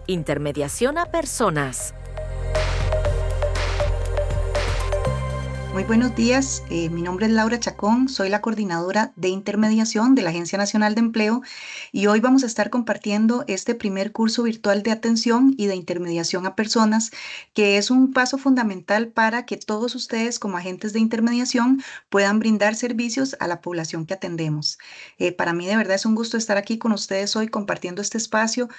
Intermediación a personas. Muy buenos días, mi nombre es Laura Chacón, soy la coordinadora de intermediación de la Agencia Nacional de Empleo y hoy vamos a estar compartiendo este primer curso virtual de atención y de intermediación a personas, que es un paso fundamental para que todos ustedes como agentes de intermediación puedan brindar servicios a la población que atendemos. Para mí de verdad es un gusto estar aquí con ustedes hoy compartiendo este espacio,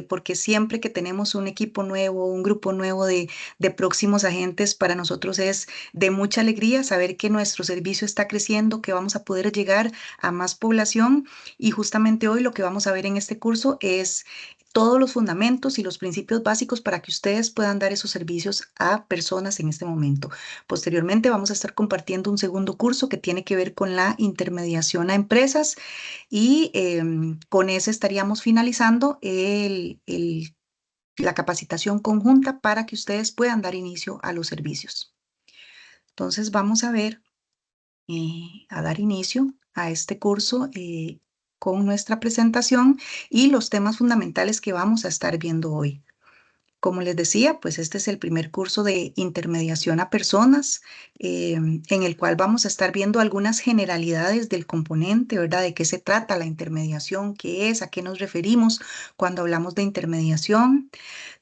porque siempre que tenemos un equipo nuevo, un grupo nuevo de próximos agentes, para nosotros es de mucha alegría saber que nuestro servicio está creciendo, que vamos a poder llegar a más población, y justamente hoy lo que vamos a ver en este curso es todos los fundamentos y los principios básicos para que ustedes puedan dar esos servicios a personas en este momento. Posteriormente vamos a estar compartiendo un segundo curso que tiene que ver con la intermediación a empresas y con ese estaríamos finalizando la capacitación conjunta para que ustedes puedan dar inicio a los servicios. Entonces vamos a ver, a dar inicio a este curso con nuestra presentación y los temas fundamentales que vamos a estar viendo hoy. Como les decía, pues este es el primer curso de intermediación a personas, en el cual vamos a estar viendo algunas generalidades del componente, ¿verdad? De qué se trata la intermediación, qué es, a qué nos referimos cuando hablamos de intermediación.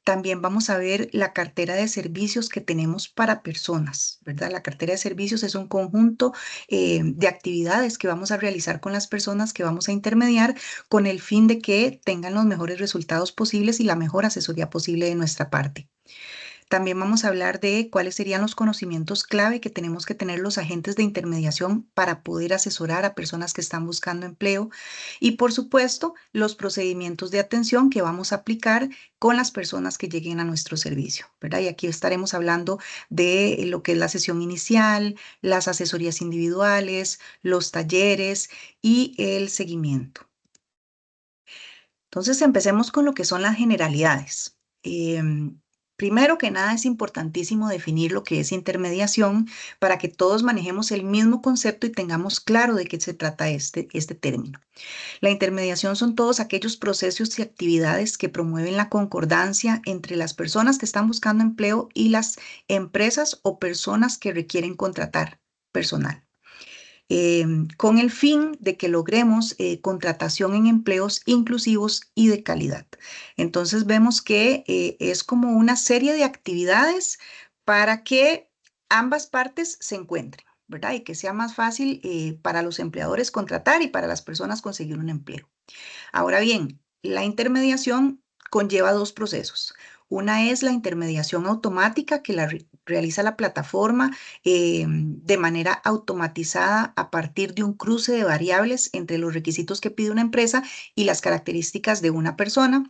También vamos a ver la cartera de servicios que tenemos para personas, ¿verdad? La cartera de servicios es un conjunto de actividades que vamos a realizar con las personas que vamos a intermediar con el fin de que tengan los mejores resultados posibles y la mejor asesoría posible de nuestra parte. También vamos a hablar de cuáles serían los conocimientos clave que tenemos que tener los agentes de intermediación para poder asesorar a personas que están buscando empleo y, por supuesto, los procedimientos de atención que vamos a aplicar con las personas que lleguen a nuestro servicio, ¿verdad? Y aquí estaremos hablando de lo que es la sesión inicial, las asesorías individuales, los talleres y el seguimiento. Entonces, empecemos con lo que son las generalidades. Primero que nada, es importantísimo definir lo que es intermediación para que todos manejemos el mismo concepto y tengamos claro de qué se trata este término. La intermediación son todos aquellos procesos y actividades que promueven la concordancia entre las personas que están buscando empleo y las empresas o personas que requieren contratar personal, con el fin de que logremos contratación en empleos inclusivos y de calidad. Entonces vemos que es como una serie de actividades para que ambas partes se encuentren, ¿verdad? Y que sea más fácil para los empleadores contratar y para las personas conseguir un empleo. Ahora bien, la intermediación conlleva dos procesos. Una es la intermediación automática que la realiza la plataforma de manera automatizada a partir de un cruce de variables entre los requisitos que pide una empresa y las características de una persona.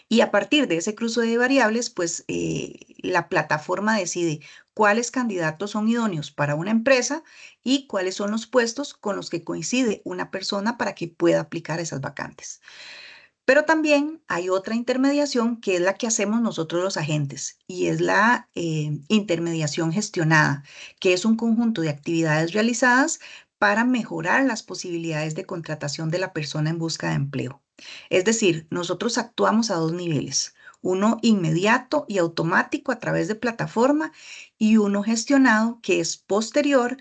Y a partir de ese cruce de variables, pues la plataforma decide cuáles candidatos son idóneos para una empresa y cuáles son los puestos con los que coincide una persona para que pueda aplicar esas vacantes. Pero también hay otra intermediación que es la que hacemos nosotros los agentes y es la intermediación gestionada, que es un conjunto de actividades realizadas para mejorar las posibilidades de contratación de la persona en busca de empleo. Es decir, nosotros actuamos a dos niveles, uno inmediato y automático a través de plataforma y uno gestionado que es posterior,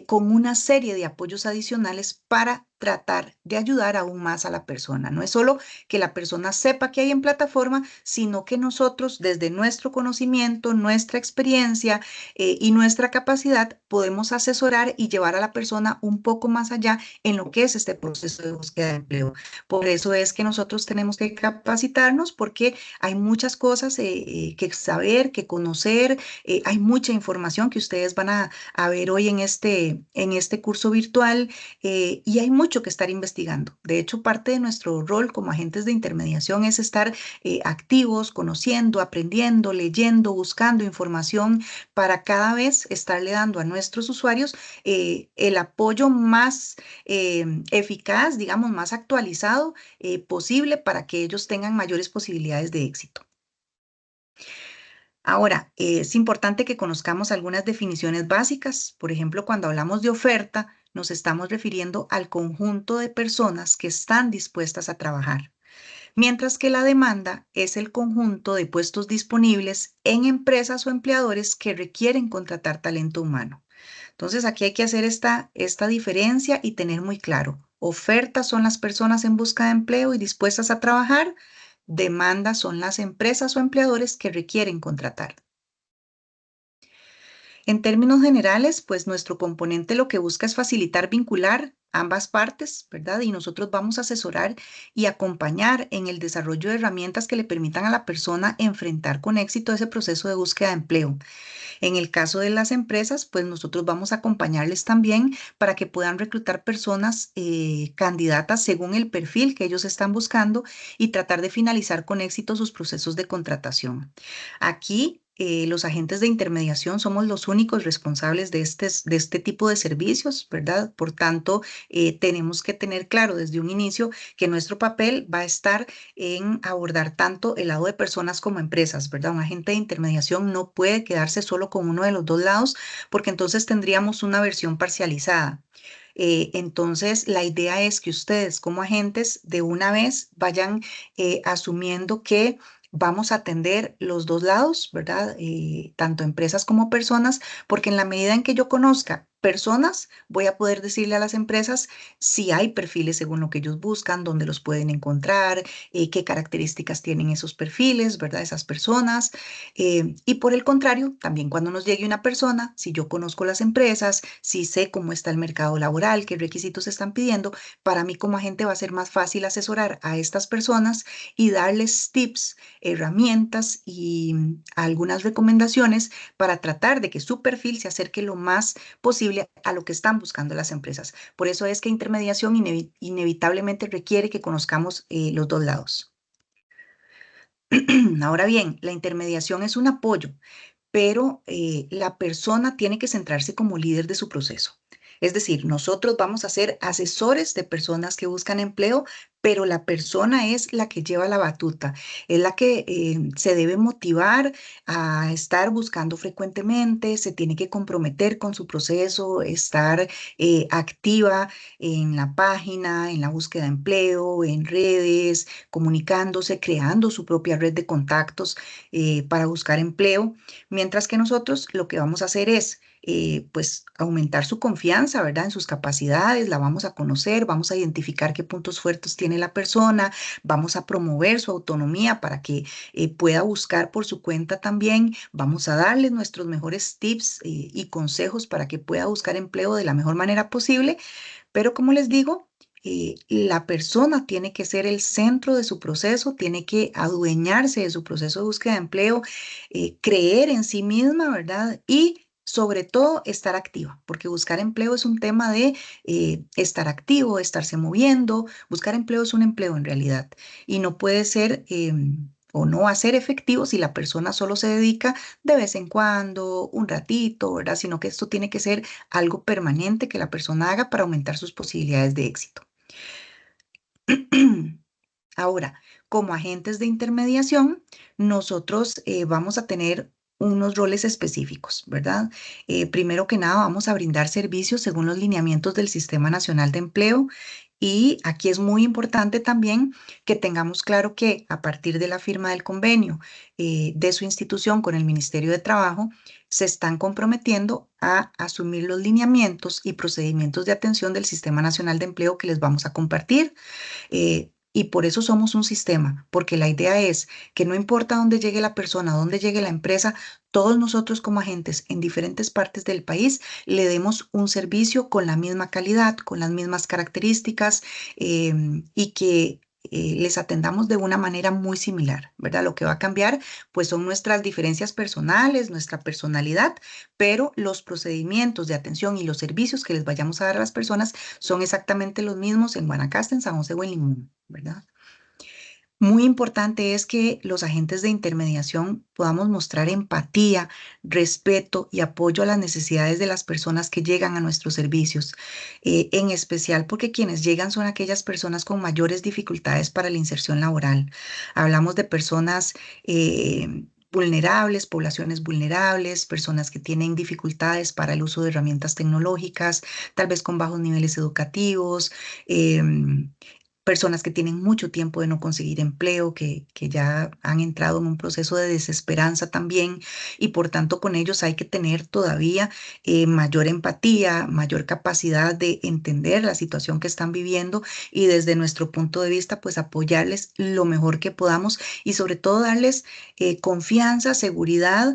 con una serie de apoyos adicionales para tratar de ayudar aún más a la persona. No es solo que la persona sepa que hay en plataforma, sino que nosotros desde nuestro conocimiento, nuestra experiencia y nuestra capacidad podemos asesorar y llevar a la persona un poco más allá en lo que es este proceso de búsqueda de empleo. Por eso es que nosotros tenemos que capacitarnos porque hay muchas cosas que saber, que conocer, hay mucha información que ustedes van a ver hoy en este curso virtual, y hay mucho que estar investigando. De hecho, parte de nuestro rol como agentes de intermediación es estar activos, conociendo, aprendiendo, leyendo, buscando información para cada vez estarle dando a nuestros usuarios el apoyo más eficaz, digamos, más actualizado posible para que ellos tengan mayores posibilidades de éxito. Ahora, es importante que conozcamos algunas definiciones básicas. Por ejemplo, cuando hablamos de oferta, nos estamos refiriendo al conjunto de personas que están dispuestas a trabajar. mientras que la demanda es el conjunto de puestos disponibles en empresas o empleadores que requieren contratar talento humano. Entonces, aquí hay que hacer esta diferencia y tener muy claro, ofertas son las personas en busca de empleo y dispuestas a trabajar, demandas son las empresas o empleadores que requieren contratar. En términos generales, pues nuestro componente lo que busca es facilitar vincular ambas partes, ¿verdad? Y nosotros vamos a asesorar y acompañar en el desarrollo de herramientas que le permitan a la persona enfrentar con éxito ese proceso de búsqueda de empleo. En el caso de las empresas, pues nosotros vamos a acompañarles también para que puedan reclutar personas candidatas según el perfil que ellos están buscando y tratar de finalizar con éxito sus procesos de contratación. Aquí, los agentes de intermediación somos los únicos responsables de este tipo de servicios, ¿verdad? Por tanto, tenemos que tener claro desde un inicio que nuestro papel va a estar en abordar tanto el lado de personas como empresas, ¿verdad? Un agente de intermediación no puede quedarse solo con uno de los dos lados porque entonces tendríamos una versión parcializada. Entonces, la idea es que ustedes como agentes de una vez vayan asumiendo que vamos a atender los dos lados, ¿verdad? Tanto empresas como personas, porque en la medida en que yo conozca personas, voy a poder decirle a las empresas si hay perfiles según lo que ellos buscan, dónde los pueden encontrar, qué características tienen esos perfiles, ¿verdad? Esas personas. Y por el contrario, también cuando nos llegue una persona, si yo conozco las empresas, si sé cómo está el mercado laboral, qué requisitos están pidiendo, para mí como agente va a ser más fácil asesorar a estas personas y darles tips, herramientas y algunas recomendaciones para tratar de que su perfil se acerque lo más posible a lo que están buscando las empresas. Por eso es que intermediación inevitablemente requiere que conozcamos los dos lados. Ahora bien, la intermediación es un apoyo, pero la persona tiene que centrarse como líder de su proceso. Es decir, nosotros vamos a ser asesores de personas que buscan empleo, pero la persona es la que lleva la batuta, es la que se debe motivar a estar buscando frecuentemente, se tiene que comprometer con su proceso, estar activa en la página, en la búsqueda de empleo, en redes, comunicándose, creando su propia red de contactos para buscar empleo. Mientras que nosotros lo que vamos a hacer es, pues, aumentar su confianza, ¿verdad? En sus capacidades, la vamos a conocer, vamos a identificar qué puntos fuertes tiene la persona, vamos a promover su autonomía para que pueda buscar por su cuenta también, vamos a darle nuestros mejores tips y consejos para que pueda buscar empleo de la mejor manera posible, pero como les digo, la persona tiene que ser el centro de su proceso, tiene que adueñarse de su proceso de búsqueda de empleo, creer en sí misma, ¿verdad? Y sobre todo estar activa, porque buscar empleo es un tema de estar activo, estarse moviendo. Buscar empleo es un empleo en realidad y no puede ser o no va a ser efectivo si la persona solo se dedica de vez en cuando, un ratito, ¿verdad? Sino que esto tiene que ser algo permanente que la persona haga para aumentar sus posibilidades de éxito. Ahora, como agentes de intermediación, nosotros vamos a tener unos roles específicos, ¿verdad? Primero que nada, vamos a brindar servicios según los lineamientos del Sistema Nacional de Empleo. Y aquí es muy importante también que tengamos claro que a partir de la firma del convenio de su institución con el Ministerio de Trabajo, se están comprometiendo a asumir los lineamientos y procedimientos de atención del Sistema Nacional de Empleo que les vamos a compartir. Y por eso somos un sistema, porque la idea es que no importa dónde llegue la persona, dónde llegue la empresa, todos nosotros como agentes en diferentes partes del país le demos un servicio con la misma calidad, con las mismas características y que les atendamos de una manera muy similar, ¿verdad? Lo que va a cambiar pues son nuestras diferencias personales, nuestra personalidad, pero los procedimientos de atención y los servicios que les vayamos a dar a las personas son exactamente los mismos en Guanacaste, en San José o en Limón, ¿verdad? Muy importante es que los agentes de intermediación podamos mostrar empatía, respeto y apoyo a las necesidades de las personas que llegan a nuestros servicios, en especial porque quienes llegan son aquellas personas con mayores dificultades para la inserción laboral. Hablamos de personas vulnerables, poblaciones vulnerables, personas que tienen dificultades para el uso de herramientas tecnológicas, tal vez con bajos niveles educativos. em, personas que tienen mucho tiempo de no conseguir empleo, que ya han entrado en un proceso de desesperanza también, y por tanto con ellos hay que tener todavía mayor empatía, mayor capacidad de entender la situación que están viviendo y desde nuestro punto de vista, pues apoyarles lo mejor que podamos y sobre todo darles confianza, seguridad.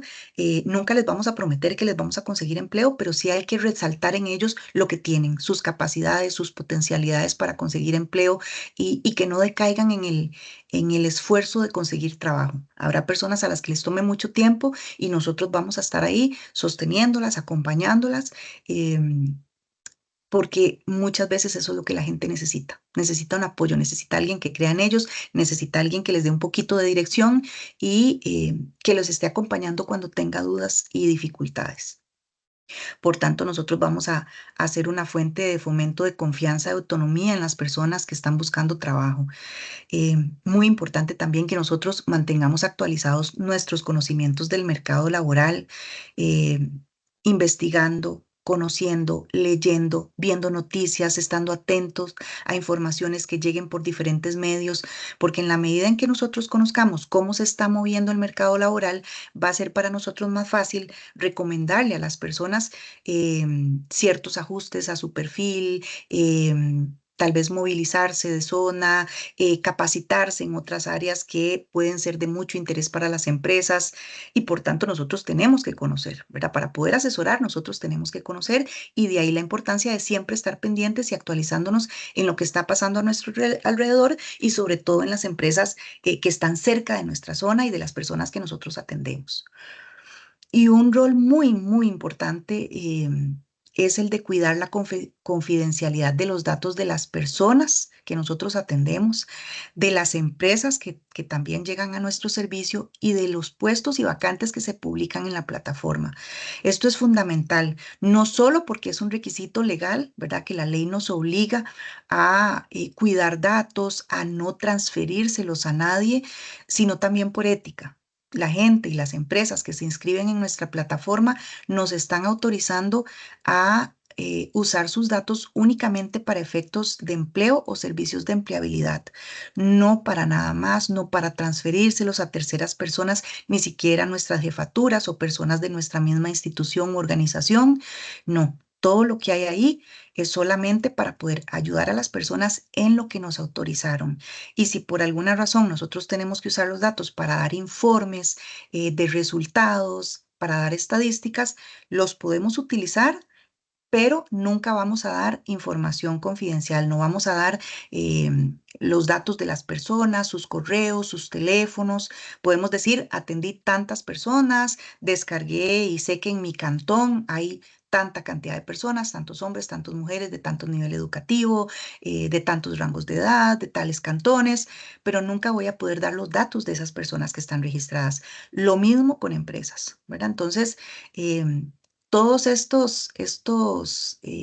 Nunca les vamos a prometer que les vamos a conseguir empleo, pero sí hay que resaltar en ellos lo que tienen, sus capacidades, sus potencialidades para conseguir empleo y que no decaigan en el esfuerzo de conseguir trabajo. Habrá personas a las que les tome mucho tiempo y nosotros vamos a estar ahí sosteniéndolas, acompañándolas. Porque muchas veces eso es lo que la gente necesita. Necesita un apoyo, necesita alguien que crea en ellos, necesita alguien que les dé un poquito de dirección y que los esté acompañando cuando tenga dudas y dificultades. Por tanto, nosotros vamos a ser una fuente de fomento de confianza y autonomía en las personas que están buscando trabajo. Muy importante también que nosotros mantengamos actualizados nuestros conocimientos del mercado laboral, eh, investigando, conociendo, leyendo, viendo noticias, estando atentos a informaciones que lleguen por diferentes medios, porque en la medida en que nosotros conozcamos cómo se está moviendo el mercado laboral, va a ser para nosotros más fácil recomendarle a las personas ciertos ajustes a su perfil, tal vez movilizarse de zona, capacitarse en otras áreas que pueden ser de mucho interés para las empresas y por tanto nosotros tenemos que conocer, ¿verdad? Para poder asesorar nosotros tenemos que conocer y de ahí la importancia de siempre estar pendientes y actualizándonos en lo que está pasando a nuestro alrededor y sobre todo en las empresas que están cerca de nuestra zona y de las personas que nosotros atendemos. Y un rol muy, muy importante es el de cuidar la confidencialidad de los datos de las personas que nosotros atendemos, de las empresas que también llegan a nuestro servicio y de los puestos y vacantes que se publican en la plataforma. Esto es fundamental, no solo porque es un requisito legal, ¿verdad? Que la ley nos obliga a cuidar datos, a no transferírselos a nadie, sino también por ética. La gente y las empresas que se inscriben en nuestra plataforma nos están autorizando a usar sus datos únicamente para efectos de empleo o servicios de empleabilidad, no para nada más, no para transferírselos a terceras personas, ni siquiera a nuestras jefaturas o personas de nuestra misma institución u organización, no. Todo lo que hay ahí es solamente para poder ayudar a las personas en lo que nos autorizaron. Y si por alguna razón nosotros tenemos que usar los datos para dar informes de resultados, para dar estadísticas, los podemos utilizar, pero nunca vamos a dar información confidencial, no vamos a dar los datos de las personas, sus correos, sus teléfonos. Podemos decir, atendí tantas personas, descargué y sé que en mi cantón hay tanta cantidad de personas, tantos hombres, tantas mujeres, de tanto nivel educativo, de tantos rangos de edad, de tales cantones, pero nunca voy a poder dar los datos de esas personas que están registradas. Lo mismo con empresas, ¿verdad? Entonces, todos estos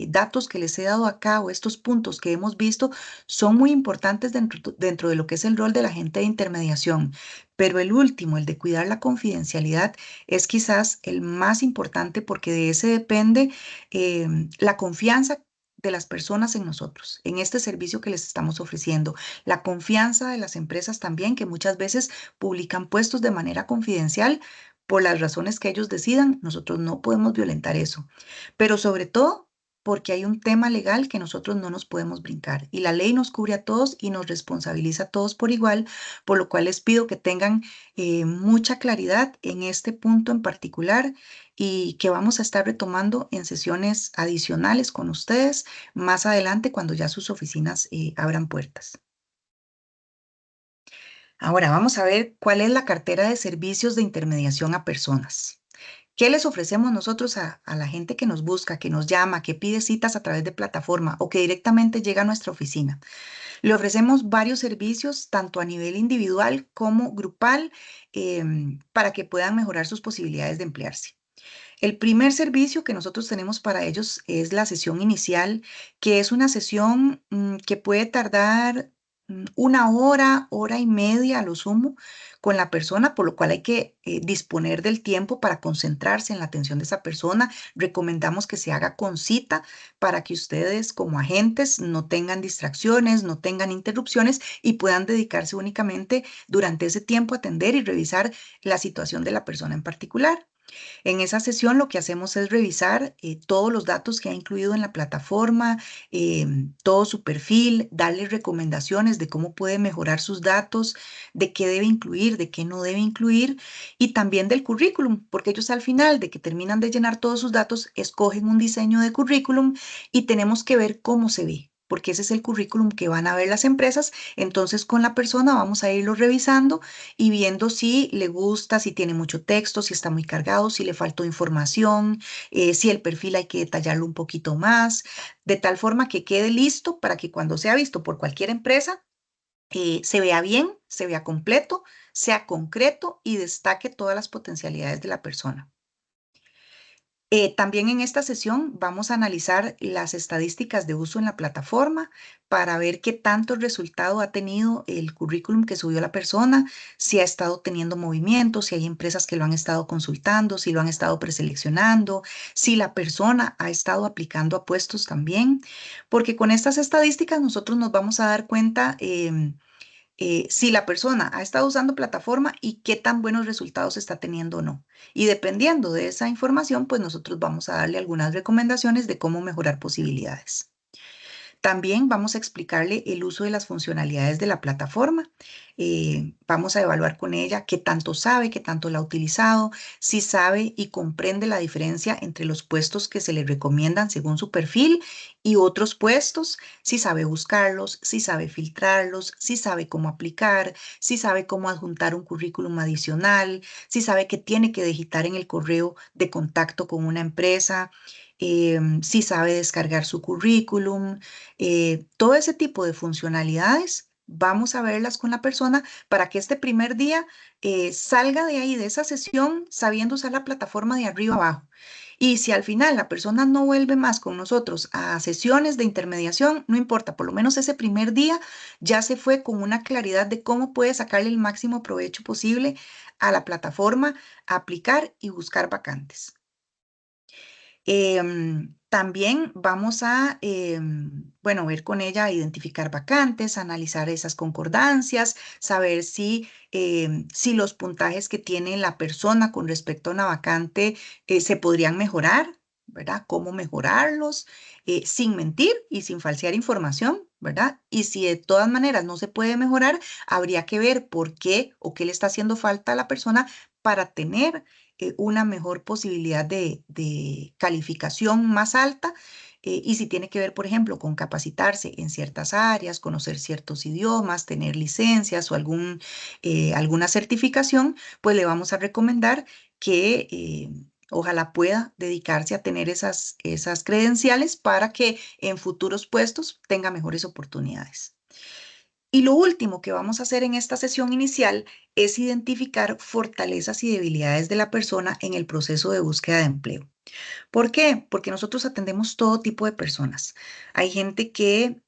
datos que les he dado acá o estos puntos que hemos visto son muy importantes dentro de lo que es el rol de la gente de intermediación. Pero el último, el de cuidar la confidencialidad, es quizás el más importante porque de ese depende la confianza de las personas en nosotros, en este servicio que les estamos ofreciendo, la confianza de las empresas también, que muchas veces publican puestos de manera confidencial por las razones que ellos decidan, nosotros no podemos violentar eso. Pero sobre todo porque hay un tema legal que nosotros no nos podemos brincar y la ley nos cubre a todos y nos responsabiliza a todos por igual, por lo cual les pido que tengan mucha claridad en este punto en particular y que vamos a estar retomando en sesiones adicionales con ustedes más adelante cuando ya sus oficinas abran puertas. Ahora vamos a ver cuál es la cartera de servicios de intermediación a personas. ¿Qué les ofrecemos nosotros a la gente que nos busca, que nos llama, que pide citas a través de plataforma o que directamente llega a nuestra oficina? Le ofrecemos varios servicios, tanto a nivel individual como grupal, para que puedan mejorar sus posibilidades de emplearse. El primer servicio que nosotros tenemos para ellos es la sesión inicial, que es una sesión que puede tardar una hora, hora y media a lo sumo con la persona, por lo cual hay que disponer del tiempo para concentrarse en la atención de esa persona. Recomendamos que se haga con cita para que ustedes como agentes no tengan distracciones, no tengan interrupciones y puedan dedicarse únicamente durante ese tiempo a atender y revisar la situación de la persona en particular. En esa sesión lo que hacemos es revisar todos los datos que ha incluido en la plataforma, todo su perfil, darle recomendaciones de cómo puede mejorar sus datos, de qué debe incluir, de qué no debe incluir y también del currículum, porque ellos al final de que terminan de llenar todos sus datos, escogen un diseño de currículum y tenemos que ver cómo se ve, porque ese es el currículum que van a ver las empresas. Entonces con la persona vamos a irlo revisando y viendo si le gusta, si tiene mucho texto, si está muy cargado, si le faltó información, si el perfil hay que detallarlo un poquito más, de tal forma que quede listo para que cuando sea visto por cualquier empresa, se vea bien, se vea completo, sea concreto y destaque todas las potencialidades de la persona. También en esta sesión vamos a analizar las estadísticas de uso en la plataforma para ver qué tanto resultado ha tenido el currículum que subió la persona, si ha estado teniendo movimiento, si hay empresas que lo han estado consultando, si lo han estado preseleccionando, si la persona ha estado aplicando a puestos también, porque con estas estadísticas nosotros nos vamos a dar cuenta si la persona ha estado usando plataforma y qué tan buenos resultados está teniendo o no. Y dependiendo de esa información, pues nosotros vamos a darle algunas recomendaciones de cómo mejorar posibilidades. También vamos a explicarle el uso de las funcionalidades de la plataforma. Vamos a evaluar con ella qué tanto sabe, qué tanto la ha utilizado, si sabe y comprende la diferencia entre los puestos que se le recomiendan según su perfil y otros puestos, si sabe buscarlos, si sabe filtrarlos, si sabe cómo aplicar, si sabe cómo adjuntar un currículum adicional, si sabe que tiene que digitar en el correo de contacto con una empresa, si sabe descargar su currículum, todo ese tipo de funcionalidades, vamos a verlas con la persona para que este primer día salga de ahí, de esa sesión, sabiendo usar la plataforma de arriba abajo. Y si al final la persona no vuelve más con nosotros a sesiones de intermediación, no importa, por lo menos ese primer día ya se fue con una claridad de cómo puede sacarle el máximo provecho posible a la plataforma, aplicar y buscar vacantes. También vamos a, bueno, ver con ella, identificar vacantes, analizar esas concordancias, saber si los puntajes que tiene la persona con respecto a una vacante se podrían mejorar, ¿verdad? Cómo mejorarlos, sin mentir y sin falsear información, ¿verdad? Y si de todas maneras no se puede mejorar, habría que ver por qué o qué le está haciendo falta a la persona para tener una mejor posibilidad de calificación más alta. Y si tiene que ver, por ejemplo, con capacitarse en ciertas áreas, conocer ciertos idiomas, tener licencias o alguna certificación, pues le vamos a recomendar que ojalá pueda dedicarse a tener esas credenciales para que en futuros puestos tenga mejores oportunidades. Y lo último que vamos a hacer en esta sesión inicial es identificar fortalezas y debilidades de la persona en el proceso de búsqueda de empleo. ¿Por qué? Porque nosotros atendemos todo tipo de personas. Hay gente que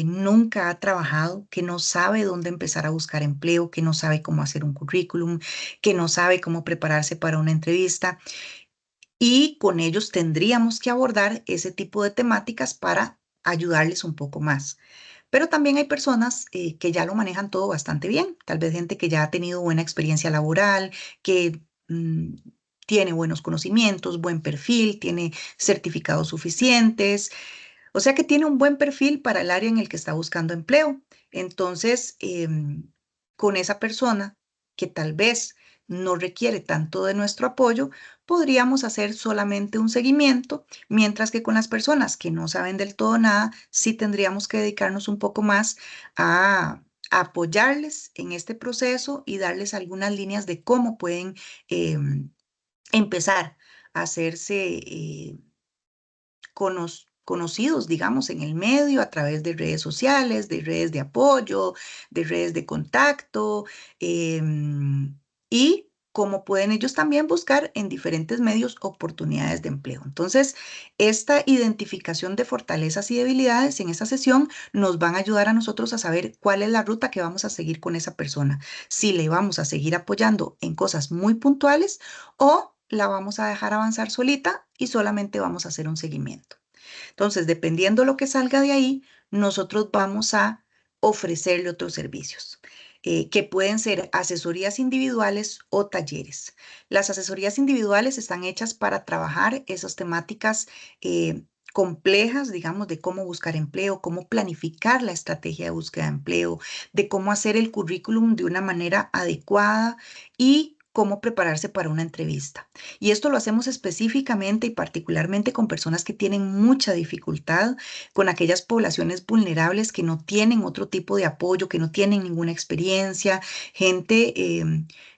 nunca ha trabajado, que no sabe dónde empezar a buscar empleo, que no sabe cómo hacer un currículum, que no sabe cómo prepararse para una entrevista. Y con ellos tendríamos que abordar ese tipo de temáticas para ayudarles un poco más. Pero también hay personas que ya lo manejan todo bastante bien, tal vez gente que ya ha tenido buena experiencia laboral, que tiene buenos conocimientos, buen perfil, tiene certificados suficientes, o sea que tiene un buen perfil para el área en el que está buscando empleo. Entonces, con esa persona que tal vez no requiere tanto de nuestro apoyo, podríamos hacer solamente un seguimiento, mientras que con las personas que no saben del todo nada, sí tendríamos que dedicarnos un poco más a apoyarles en este proceso y darles algunas líneas de cómo pueden empezar a hacerse conocidos, digamos, en el medio a través de redes sociales, de redes de apoyo, de redes de contacto, y como pueden ellos también buscar en diferentes medios oportunidades de empleo. Entonces, esta identificación de fortalezas y debilidades en esa sesión nos van a ayudar a nosotros a saber cuál es la ruta que vamos a seguir con esa persona. Si le vamos a seguir apoyando en cosas muy puntuales o la vamos a dejar avanzar solita y solamente vamos a hacer un seguimiento. Entonces, dependiendo lo que salga de ahí, nosotros vamos a ofrecerle otros servicios, que pueden ser asesorías individuales o talleres. Las asesorías individuales están hechas para trabajar esas temáticas complejas, digamos, de cómo buscar empleo, cómo planificar la estrategia de búsqueda de empleo, de cómo hacer el currículum de una manera adecuada y cómo prepararse para una entrevista. Y esto lo hacemos específicamente y particularmente con personas que tienen mucha dificultad, con aquellas poblaciones vulnerables que no tienen otro tipo de apoyo, que no tienen ninguna experiencia, gente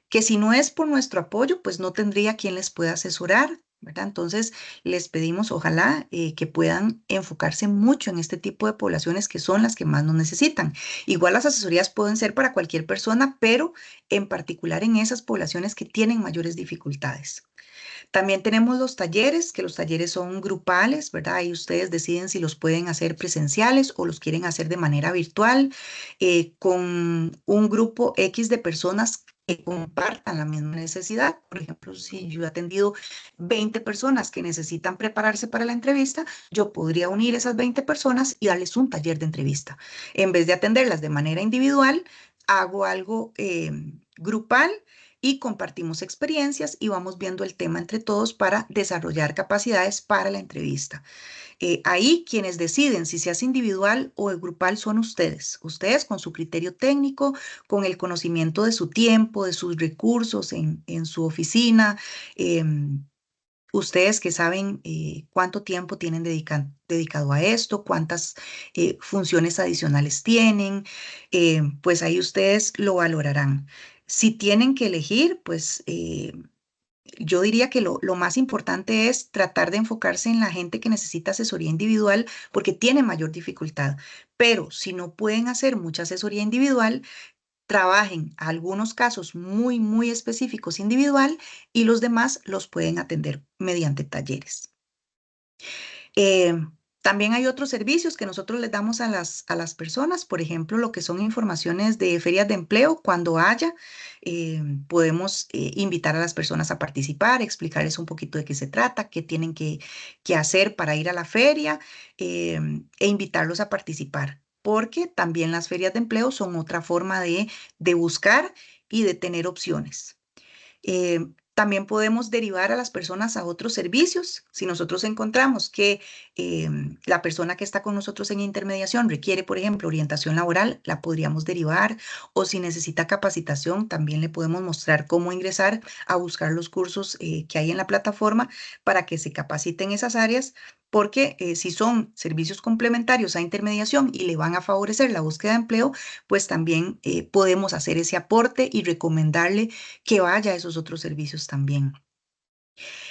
que si no es por nuestro apoyo, pues no tendría quien les pueda asesorar, ¿verdad? Entonces, les pedimos, ojalá, que puedan enfocarse mucho en este tipo de poblaciones que son las que más nos necesitan. Igual las asesorías pueden ser para cualquier persona, pero en particular en esas poblaciones que tienen mayores dificultades. También tenemos los talleres, que los talleres son grupales, ¿verdad? Y ustedes deciden si los pueden hacer presenciales o los quieren hacer de manera virtual, con un grupo X de personas que compartan la misma necesidad. Por ejemplo, si yo he atendido 20 personas que necesitan prepararse para la entrevista, yo podría unir esas 20 personas y darles un taller de entrevista. En vez de atenderlas de manera individual, hago algo grupal y compartimos experiencias y vamos viendo el tema entre todos para desarrollar capacidades para la entrevista. Ahí quienes deciden si se hace individual o grupal son ustedes. Ustedes con su criterio técnico, con el conocimiento de su tiempo, de sus recursos en su oficina. Ustedes que saben cuánto tiempo tienen dedicado a esto, cuántas funciones adicionales tienen, pues ahí ustedes lo valorarán. Si tienen que elegir, pues yo diría que lo más importante es tratar de enfocarse en la gente que necesita asesoría individual porque tiene mayor dificultad. Pero si no pueden hacer mucha asesoría individual, trabajen algunos casos muy, muy específicos individual y los demás los pueden atender mediante talleres. Eh, También hay otros servicios que nosotros les damos a las personas, por ejemplo, lo que son informaciones de ferias de empleo, cuando haya, podemos invitar a las personas a participar, explicarles un poquito de qué se trata, qué tienen que hacer para ir a la feria e invitarlos a participar, porque también las ferias de empleo son otra forma de buscar y de tener opciones. También podemos derivar a las personas a otros servicios. Si nosotros encontramos que la persona que está con nosotros en intermediación requiere, por ejemplo, orientación laboral, la podríamos derivar. O si necesita capacitación, también le podemos mostrar cómo ingresar a buscar los cursos que hay en la plataforma para que se capacite en esas áreas, porque si son servicios complementarios a intermediación y le van a favorecer la búsqueda de empleo, pues también podemos hacer ese aporte y recomendarle que vaya a esos otros servicios también.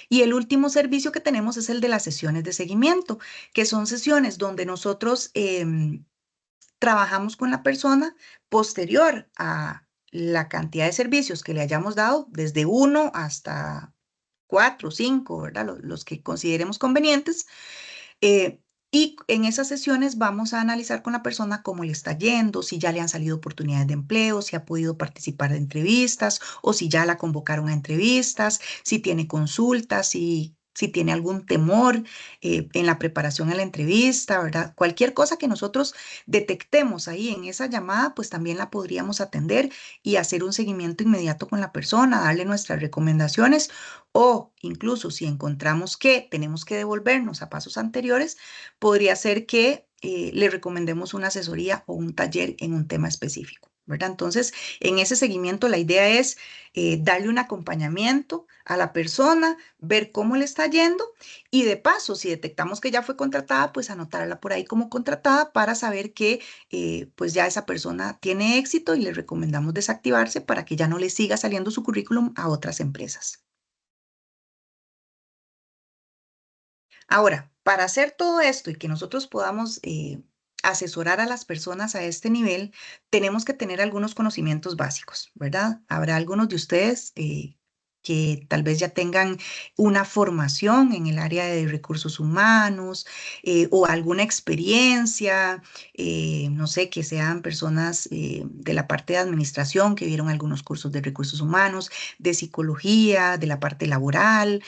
Y el último servicio que tenemos es el de las sesiones de seguimiento, que son sesiones donde nosotros trabajamos con la persona posterior a la cantidad de servicios que le hayamos dado, desde uno hasta cuatro, cinco, ¿verdad? Los que consideremos convenientes. Eh, y en esas sesiones vamos a analizar con la persona cómo le está yendo, si ya le han salido oportunidades de empleo, si ha podido participar de entrevistas o si ya la convocaron a entrevistas, si tiene consultas, si tiene algún temor en la preparación a la entrevista, ¿verdad? Cualquier cosa que nosotros detectemos ahí en esa llamada, pues también la podríamos atender y hacer un seguimiento inmediato con la persona, darle nuestras recomendaciones o incluso si encontramos que tenemos que devolvernos a pasos anteriores, podría ser que le recomendemos una asesoría o un taller en un tema específico, ¿verdad? Entonces, en ese seguimiento, la idea es darle un acompañamiento a la persona, ver cómo le está yendo y de paso, si detectamos que ya fue contratada, pues anotarla por ahí como contratada para saber que pues ya esa persona tiene éxito y le recomendamos desactivarse para que ya no le siga saliendo su currículum a otras empresas. Ahora, para hacer todo esto y que nosotros podamos asesorar a las personas a este nivel, tenemos que tener algunos conocimientos básicos, ¿verdad? Habrá algunos de ustedes que tal vez ya tengan una formación en el área de recursos humanos o alguna experiencia, no sé, que sean personas de la parte de administración que vieron algunos cursos de recursos humanos, de psicología, de la parte laboral.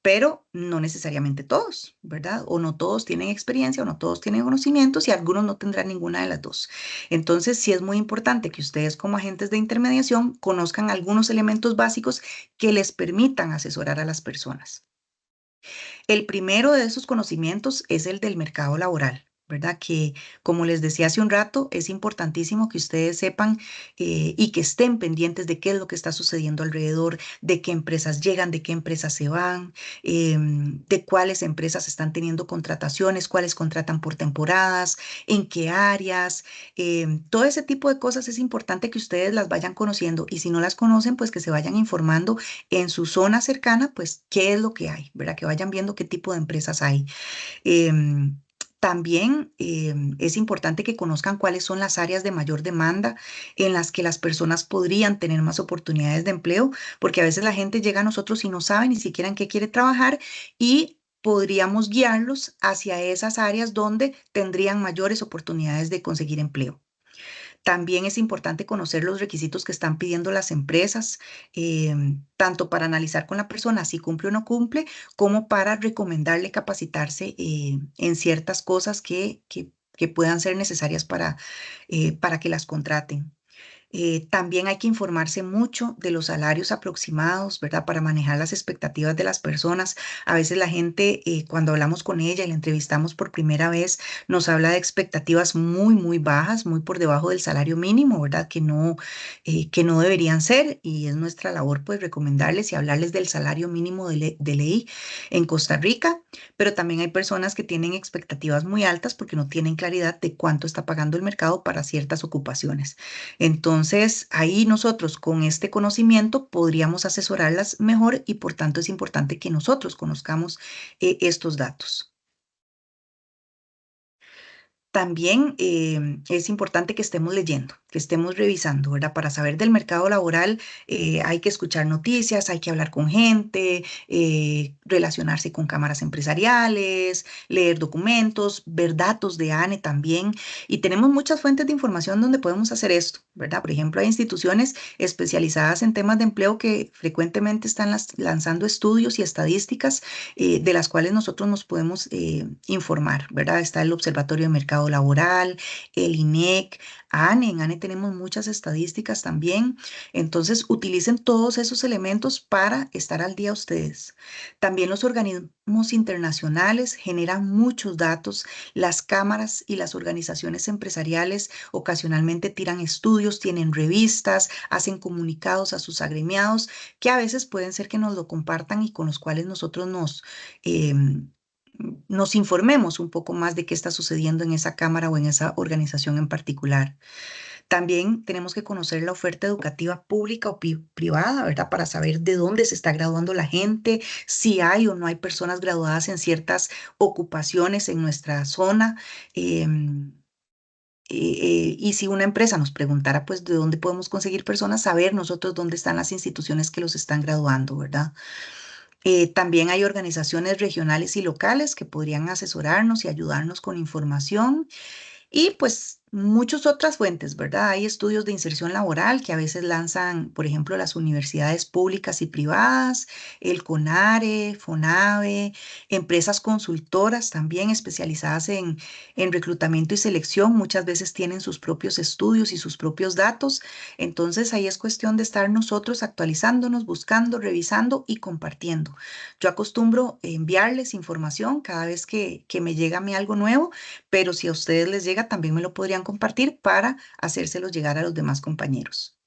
Pero no necesariamente todos, ¿verdad? O no todos tienen experiencia o no todos tienen conocimientos y algunos no tendrán ninguna de las dos. Entonces, sí es muy importante que ustedes como agentes de intermediación conozcan algunos elementos básicos que les permitan asesorar a las personas. El primero de esos conocimientos es el del mercado laboral, ¿verdad? Que, como les decía hace un rato, es importantísimo que ustedes sepan y que estén pendientes de qué es lo que está sucediendo alrededor, de qué empresas llegan, de qué empresas se van, de cuáles empresas están teniendo contrataciones, cuáles contratan por temporadas, en qué áreas. Todo ese tipo de cosas es importante que ustedes las vayan conociendo y si no las conocen, pues que se vayan informando en su zona cercana, pues qué es lo que hay, ¿verdad? Que vayan viendo qué tipo de empresas hay. Em, También es importante que conozcan cuáles son las áreas de mayor demanda en las que las personas podrían tener más oportunidades de empleo, porque a veces la gente llega a nosotros y no sabe ni siquiera en qué quiere trabajar y podríamos guiarlos hacia esas áreas donde tendrían mayores oportunidades de conseguir empleo. También es importante conocer los requisitos que están pidiendo las empresas, tanto para analizar con la persona si cumple o no cumple, como para recomendarle capacitarse en ciertas cosas que puedan ser necesarias para que las contraten. También hay que informarse mucho de los salarios aproximados, ¿verdad? Para manejar las expectativas de las personas. A veces la gente, cuando hablamos con ella y la entrevistamos por primera vez, nos habla de expectativas muy, muy bajas, muy por debajo del salario mínimo, ¿verdad? Que no deberían ser y es nuestra labor, pues, recomendarles y hablarles del salario mínimo de ley en Costa Rica, pero también hay personas que tienen expectativas muy altas porque no tienen claridad de cuánto está pagando el mercado para ciertas ocupaciones. Entonces, ahí nosotros con este conocimiento podríamos asesorarlas mejor y por tanto es importante que nosotros conozcamos estos datos. También es importante que estemos leyendo, que estemos revisando, ¿verdad? Para saber del mercado laboral hay que escuchar noticias, hay que hablar con gente, relacionarse con cámaras empresariales, leer documentos, ver datos de ANE también. Y tenemos muchas fuentes de información donde podemos hacer esto, ¿verdad? Por ejemplo, hay instituciones especializadas en temas de empleo que frecuentemente están lanzando estudios y estadísticas de las cuales nosotros nos podemos informar, ¿verdad? Está el Observatorio de Mercado Laboral, el INEC, ANE. En ANE tenemos muchas estadísticas también. Entonces, utilicen todos esos elementos para estar al día ustedes. También los organismos internacionales generan muchos datos. Las cámaras y las organizaciones empresariales ocasionalmente tiran estudios, tienen revistas, hacen comunicados a sus agremiados que a veces pueden ser que nos lo compartan y con los cuales nosotros em, nos informemos un poco más de qué está sucediendo en esa cámara o en esa organización en particular. También tenemos que conocer la oferta educativa pública o privada, ¿verdad? Para saber de dónde se está graduando la gente, si hay o no hay personas graduadas en ciertas ocupaciones en nuestra zona. em, y si una empresa nos preguntara, pues, de dónde podemos conseguir personas, saber nosotros dónde están las instituciones que los están graduando, ¿verdad? También hay organizaciones regionales y locales que podrían asesorarnos y ayudarnos con información. Y pues muchas otras fuentes, ¿verdad? Hay estudios de inserción laboral que a veces lanzan, por ejemplo, las universidades públicas y privadas, el CONARE, FONAVE, empresas consultoras también especializadas en reclutamiento y selección. Muchas veces tienen sus propios estudios y sus propios datos. Entonces ahí es cuestión de estar nosotros actualizándonos, buscando, revisando y compartiendo. Yo acostumbro enviarles información cada vez que me llega a mí algo nuevo, pero si a ustedes les llega, también me lo podrían compartir para hacérselos llegar a los demás compañeros.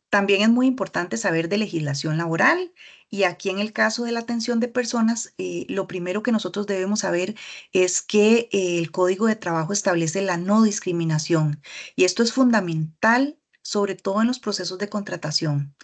También es muy importante saber de legislación laboral y aquí en el caso de la atención de personas, lo primero que nosotros debemos saber es que el Código de Trabajo establece la no discriminación y esto es fundamental sobre todo en los procesos de contratación.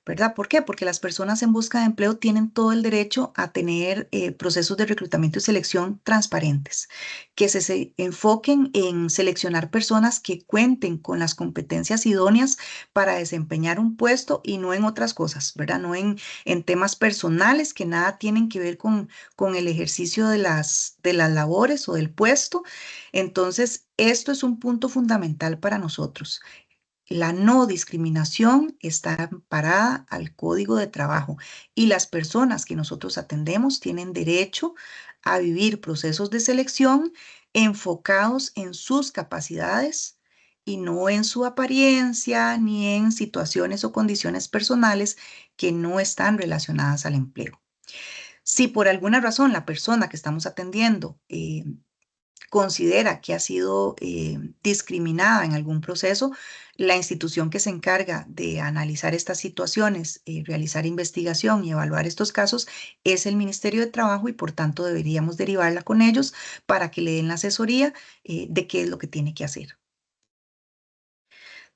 ¿Verdad? ¿Por qué? Porque las personas en busca de empleo tienen todo el derecho a tener procesos de reclutamiento y selección transparentes, que se enfoquen en seleccionar personas que cuenten con las competencias idóneas para desempeñar un puesto y no en otras cosas, ¿verdad? No en temas personales que nada tienen que ver con el ejercicio de las labores o del puesto. Entonces, esto es un punto fundamental para nosotros. La no discriminación está amparada al Código de Trabajo y las personas que nosotros atendemos tienen derecho a vivir procesos de selección enfocados en sus capacidades y no en su apariencia ni en situaciones o condiciones personales que no están relacionadas al empleo. Si por alguna razón la persona que estamos atendiendo considera que ha sido discriminada en algún proceso, la institución que se encarga de analizar estas situaciones, realizar investigación y evaluar estos casos es el Ministerio de Trabajo y por tanto deberíamos derivarla con ellos para que le den la asesoría de qué es lo que tiene que hacer.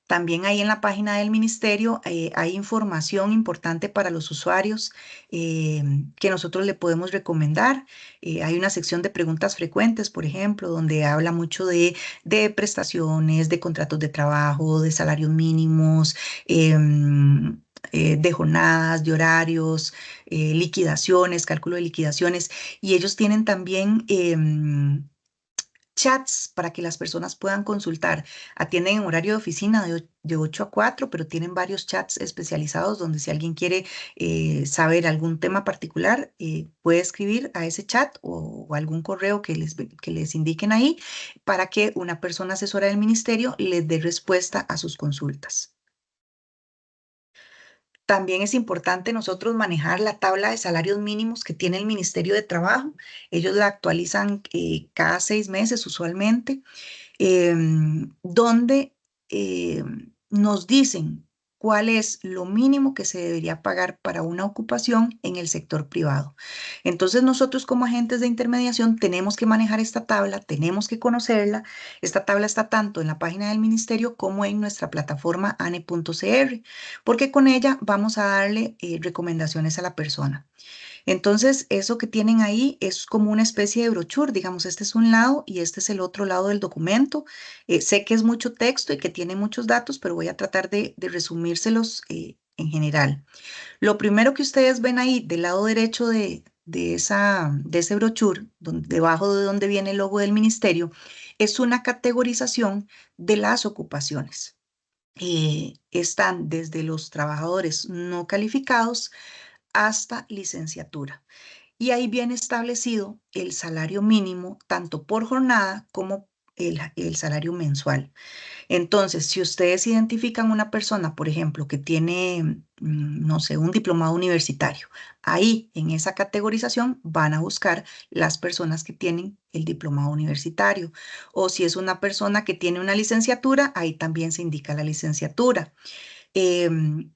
También ahí en la página del ministerio hay información importante para los usuarios que nosotros le podemos recomendar. Hay una sección de preguntas frecuentes, por ejemplo, donde habla mucho de prestaciones, de contratos de trabajo, de salarios mínimos, de jornadas, de horarios, liquidaciones, cálculo de liquidaciones. Y ellos tienen también chats para que las personas puedan consultar. Atienden en horario de oficina de 8 a 4, pero tienen varios chats especializados donde si alguien quiere saber algún tema particular, puede escribir a ese chat o algún correo que les indiquen ahí para que una persona asesora del ministerio les dé respuesta a sus consultas. También es importante nosotros manejar la tabla de salarios mínimos que tiene el Ministerio de Trabajo. Ellos la actualizan cada 6 meses usualmente, donde nos dicen cuál es lo mínimo que se debería pagar para una ocupación en el sector privado. Entonces nosotros como agentes de intermediación tenemos que manejar esta tabla, tenemos que conocerla. Esta tabla está tanto en la página del ministerio como en nuestra plataforma ane.cr, porque con ella vamos a darle recomendaciones a la persona. Entonces, eso que tienen ahí es como una especie de brochure, digamos, este es un lado y este es el otro lado del documento. Sé que es mucho texto y que tiene muchos datos, pero voy a tratar de resumírselos en general. Lo primero que ustedes ven ahí del lado derecho de ese brochure, debajo de donde viene el logo del ministerio, es una categorización de las ocupaciones. Están desde los trabajadores no calificados hasta licenciatura. Y ahí viene establecido el salario mínimo, tanto por jornada como el salario mensual. Entonces, si ustedes identifican una persona, por ejemplo, que tiene, no sé, un diplomado universitario, ahí en esa categorización van a buscar las personas que tienen el diplomado universitario. O si es una persona que tiene una licenciatura, ahí también se indica la licenciatura. Em,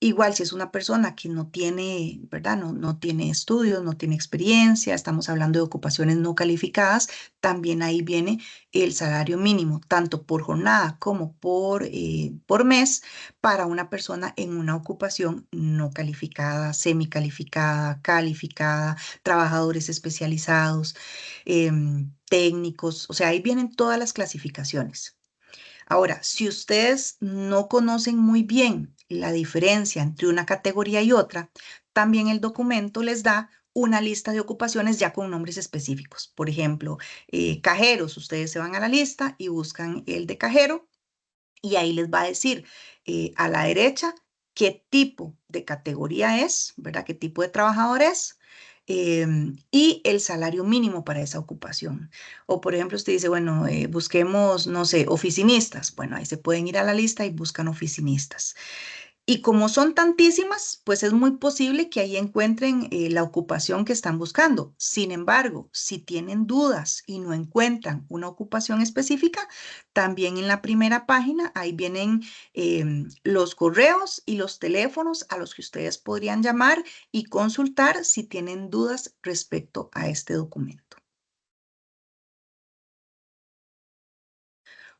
Igual si es una persona que no tiene, ¿verdad? No tiene estudios, no tiene experiencia, estamos hablando de ocupaciones no calificadas, también ahí viene el salario mínimo, tanto por jornada como por mes, para una persona en una ocupación no calificada, semicalificada, calificada, trabajadores especializados, técnicos, o sea, ahí vienen todas las clasificaciones. Ahora, si ustedes no conocen muy bien la diferencia entre una categoría y otra, también el documento les da una lista de ocupaciones ya con nombres específicos. Por ejemplo, cajeros, ustedes se van a la lista y buscan el de cajero y ahí les va a decir a la derecha qué tipo de categoría es, ¿verdad? ¿Qué tipo de trabajador es? Y el salario mínimo para esa ocupación. O por ejemplo, usted dice, bueno, busquemos, no sé, oficinistas. Bueno, ahí se pueden ir a la lista y buscan oficinistas. Y como son tantísimas, pues es muy posible que ahí encuentren la ocupación que están buscando. Sin embargo, si tienen dudas y no encuentran una ocupación específica, también en la primera página, ahí vienen los correos y los teléfonos a los que ustedes podrían llamar y consultar si tienen dudas respecto a este documento.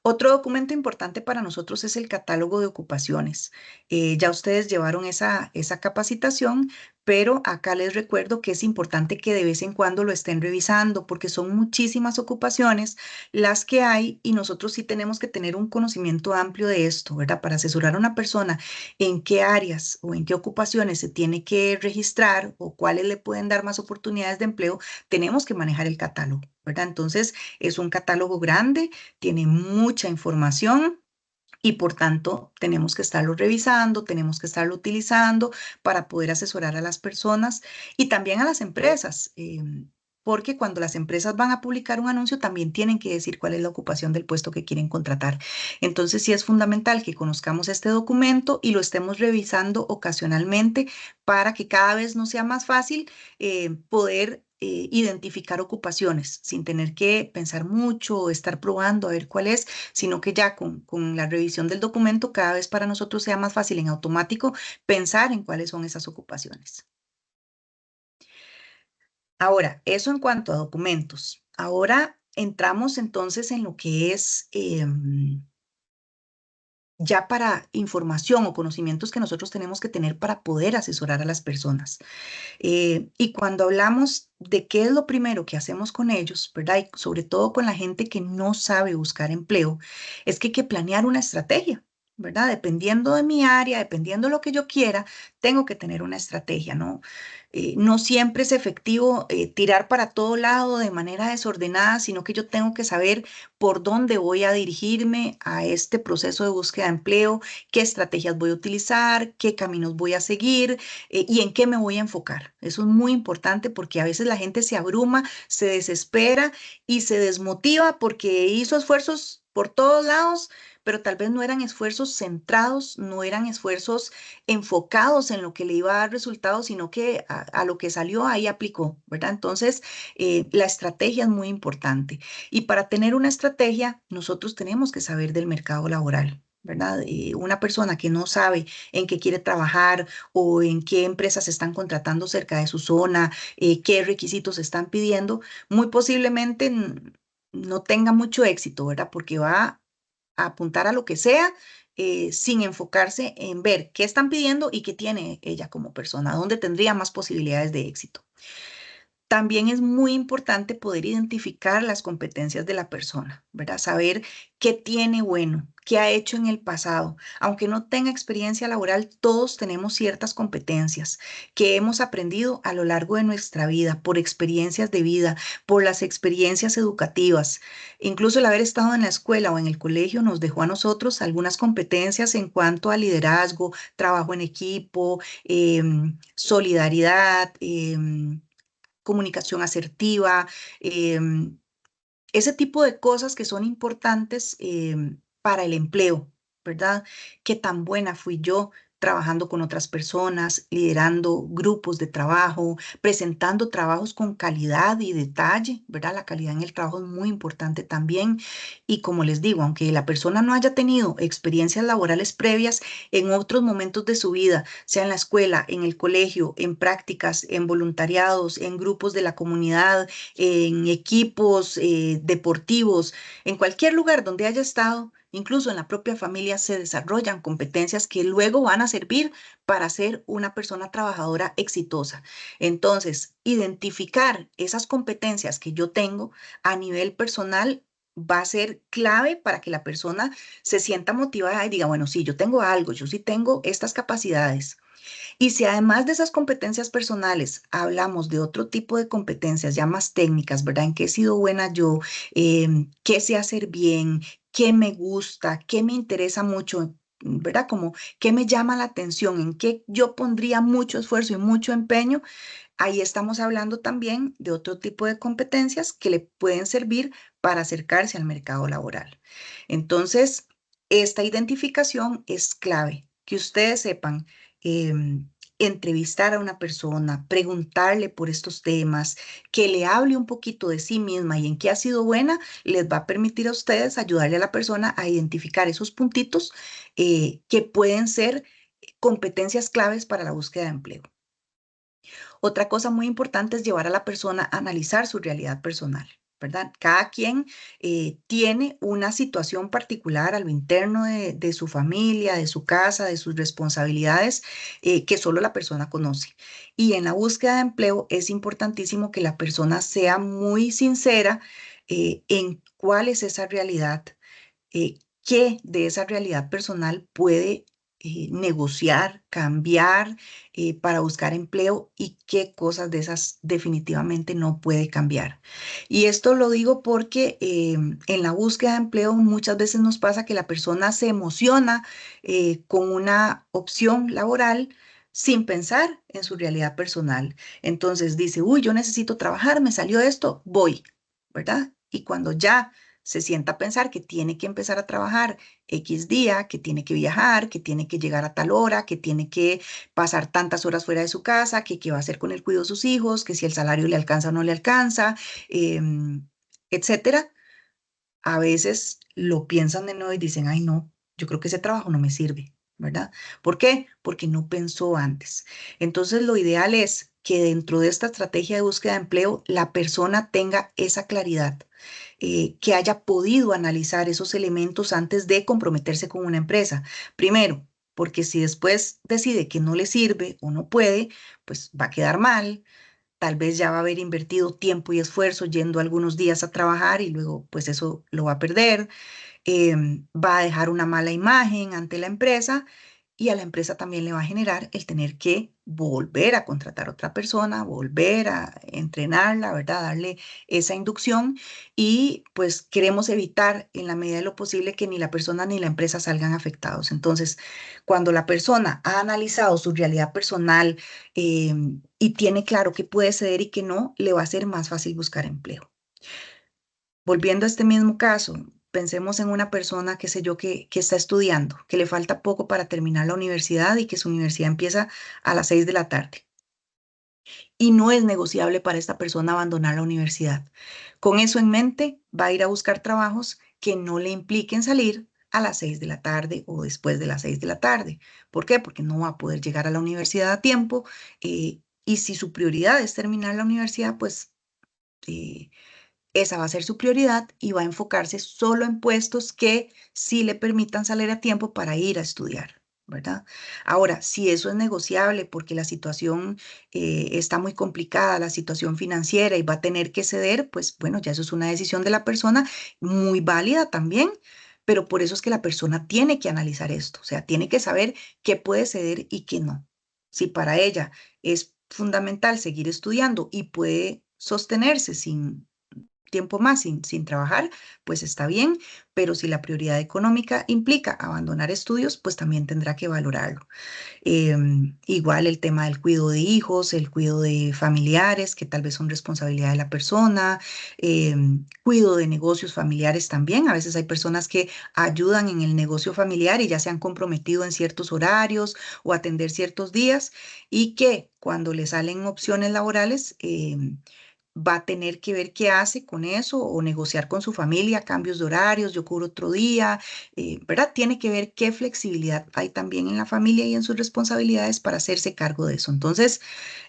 Otro documento importante para nosotros es el catálogo de ocupaciones. Ya ustedes llevaron esa capacitación, pero acá les recuerdo que es importante que de vez en cuando lo estén revisando porque son muchísimas ocupaciones las que hay y nosotros sí tenemos que tener un conocimiento amplio de esto, ¿verdad? Para asesorar a una persona en qué áreas o en qué ocupaciones se tiene que registrar o cuáles le pueden dar más oportunidades de empleo, tenemos que manejar el catálogo, ¿verdad? Entonces, es un catálogo grande, tiene mucha información y por tanto tenemos que estarlo revisando, tenemos que estarlo utilizando para poder asesorar a las personas y también a las empresas. Porque cuando las empresas van a publicar un anuncio, también tienen que decir cuál es la ocupación del puesto que quieren contratar. Entonces, sí es fundamental que conozcamos este documento y lo estemos revisando ocasionalmente para que cada vez nos sea más fácil poder identificar ocupaciones sin tener que pensar mucho o estar probando a ver cuál es, sino que ya con la revisión del documento cada vez para nosotros sea más fácil en automático pensar en cuáles son esas ocupaciones. Ahora, eso en cuanto a documentos. Ahora entramos entonces en lo que es ya para información o conocimientos que nosotros tenemos que tener para poder asesorar a las personas. Y cuando hablamos de qué es lo primero que hacemos con ellos, ¿verdad? Y sobre todo con la gente que no sabe buscar empleo, es que hay que planear una estrategia, ¿verdad? Dependiendo de mi área, dependiendo de lo que yo quiera, tengo que tener una estrategia, ¿no? No siempre es efectivo tirar para todo lado de manera desordenada, sino que yo tengo que saber por dónde voy a dirigirme a este proceso de búsqueda de empleo, qué estrategias voy a utilizar, qué caminos voy a seguir y en qué me voy a enfocar. Eso es muy importante porque a veces la gente se abruma, se desespera y se desmotiva porque hizo esfuerzos por todos lados, pero tal vez no eran esfuerzos centrados, no eran esfuerzos enfocados en lo que le iba a dar resultados, sino que a lo que salió ahí aplicó, ¿verdad? Entonces, la estrategia es muy importante. Y para tener una estrategia, nosotros tenemos que saber del mercado laboral. ¿Verdad? Una persona que no sabe en qué quiere trabajar o en qué empresas se están contratando cerca de su zona, qué requisitos están pidiendo, muy posiblemente no tenga mucho éxito, ¿verdad? Porque va a apuntar a lo que sea sin enfocarse en ver qué están pidiendo y qué tiene ella como persona, dónde tendría más posibilidades de éxito. También es muy importante poder identificar las competencias de la persona, ¿verdad? Saber qué tiene bueno, qué ha hecho en el pasado. Aunque no tenga experiencia laboral, todos tenemos ciertas competencias que hemos aprendido a lo largo de nuestra vida, por experiencias de vida, por las experiencias educativas. Incluso el haber estado en la escuela o en el colegio nos dejó a nosotros algunas competencias en cuanto a liderazgo, trabajo en equipo, solidaridad. Comunicación asertiva, ese tipo de cosas que son importantes para el empleo, ¿verdad? ¿Qué tan buena fui yo trabajando con otras personas, liderando grupos de trabajo, presentando trabajos con calidad y detalle, ¿verdad? La calidad en el trabajo es muy importante también. Y como les digo, aunque la persona no haya tenido experiencias laborales previas en otros momentos de su vida, sea en la escuela, en el colegio, en prácticas, en voluntariados, en grupos de la comunidad, en equipos deportivos, en cualquier lugar donde haya estado, incluso en la propia familia, se desarrollan competencias que luego van a servir para ser una persona trabajadora exitosa. Entonces, identificar esas competencias que yo tengo a nivel personal va a ser clave para que la persona se sienta motivada y diga, bueno, sí, yo tengo algo, yo sí tengo estas capacidades. Y si además de esas competencias personales hablamos de otro tipo de competencias ya más técnicas, ¿verdad? ¿En qué he sido buena yo? ¿Qué sé hacer bien? ¿Qué me gusta? ¿Qué me interesa mucho? ¿Verdad? Como qué me llama la atención, en qué yo pondría mucho esfuerzo y mucho empeño. Ahí estamos hablando también de otro tipo de competencias que le pueden servir para acercarse al mercado laboral. Entonces, esta identificación es clave, que ustedes sepan entrevistar a una persona, preguntarle por estos temas, que le hable un poquito de sí misma y en qué ha sido buena, les va a permitir a ustedes ayudarle a la persona a identificar esos puntitos que pueden ser competencias claves para la búsqueda de empleo. Otra cosa muy importante es llevar a la persona a analizar su realidad personal. ¿verdad? Cada quien tiene una situación particular a lo interno de su familia, de su casa, de sus responsabilidades, que solo la persona conoce. Y en la búsqueda de empleo es importantísimo que la persona sea muy sincera en cuál es esa realidad, qué de esa realidad personal puede negociar, cambiar para buscar empleo y qué cosas de esas definitivamente no puede cambiar. Y esto lo digo porque en la búsqueda de empleo muchas veces nos pasa que la persona se emociona con una opción laboral sin pensar en su realidad personal. Entonces dice, uy, yo necesito trabajar, me salió esto, voy, ¿verdad? Y cuando ya se sienta a pensar que tiene que empezar a trabajar X día, que tiene que viajar, que tiene que llegar a tal hora, que tiene que pasar tantas horas fuera de su casa, que qué va a hacer con el cuidado de sus hijos, que si el salario le alcanza o no le alcanza, etcétera. A veces lo piensan de nuevo y dicen, ay no, yo creo que ese trabajo no me sirve, ¿verdad? ¿Por qué? Porque no pensó antes. Entonces lo ideal es que dentro de esta estrategia de búsqueda de empleo la persona tenga esa claridad, que haya podido analizar esos elementos antes de comprometerse con una empresa. Primero, porque si después decide que no le sirve o no puede, pues va a quedar mal. Tal vez ya va a haber invertido tiempo y esfuerzo yendo algunos días a trabajar y luego pues eso lo va a perder. Va a dejar una mala imagen ante la empresa y a la empresa también le va a generar el tener que volver a contratar a otra persona, volver a entrenarla, ¿verdad? Darle esa inducción y pues queremos evitar en la medida de lo posible que ni la persona ni la empresa salgan afectados. Entonces, cuando la persona ha analizado su realidad personal y tiene claro qué puede ceder y qué no, le va a ser más fácil buscar empleo. Volviendo a este mismo caso, pensemos en una persona, qué sé yo, que está estudiando, que le falta poco para terminar la universidad y que su universidad empieza a las 6 de la tarde. Y no es negociable para esta persona abandonar la universidad. Con eso en mente, va a ir a buscar trabajos que no le impliquen salir a las 6 de la tarde o después de las 6 de la tarde. ¿Por qué? Porque no va a poder llegar a la universidad a tiempo. Y si su prioridad es terminar la universidad, pues eh, esa va a ser su prioridad y va a enfocarse solo en puestos que sí le permitan salir a tiempo para ir a estudiar, ¿verdad? Ahora, si eso es negociable porque la situación está muy complicada, la situación financiera y va a tener que ceder, pues bueno, ya eso es una decisión de la persona, muy válida también. Pero por eso es que la persona tiene que analizar esto, o sea, tiene que saber qué puede ceder y qué no. Si para ella es fundamental seguir estudiando y puede sostenerse sin tiempo más sin trabajar, pues está bien, pero si la prioridad económica implica abandonar estudios, pues también tendrá que valorarlo. Igual el tema del cuidado de hijos, el cuidado de familiares, que tal vez son responsabilidad de la persona, cuidado de negocios familiares también. A veces hay personas que ayudan en el negocio familiar y ya se han comprometido en ciertos horarios o atender ciertos días y que cuando le salen opciones laborales, va a tener que ver qué hace con eso o negociar con su familia, cambios de horarios, yo cubro otro día, ¿verdad? Tiene que ver qué flexibilidad hay también en la familia y en sus responsabilidades para hacerse cargo de eso. Entonces,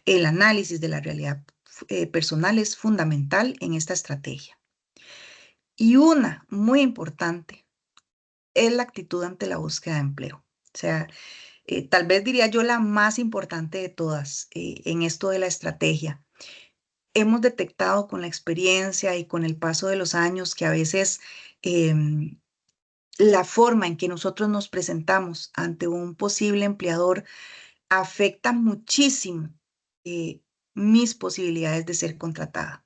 el análisis de la realidad personal es fundamental en esta estrategia. Y una muy importante es la actitud ante la búsqueda de empleo. O sea, tal vez diría yo la más importante de todas en esto de la estrategia. Hemos detectado con la experiencia y con el paso de los años que a veces em, la forma en que nosotros nos presentamos ante un posible empleador afecta muchísimo eh, mis posibilidades de ser contratada.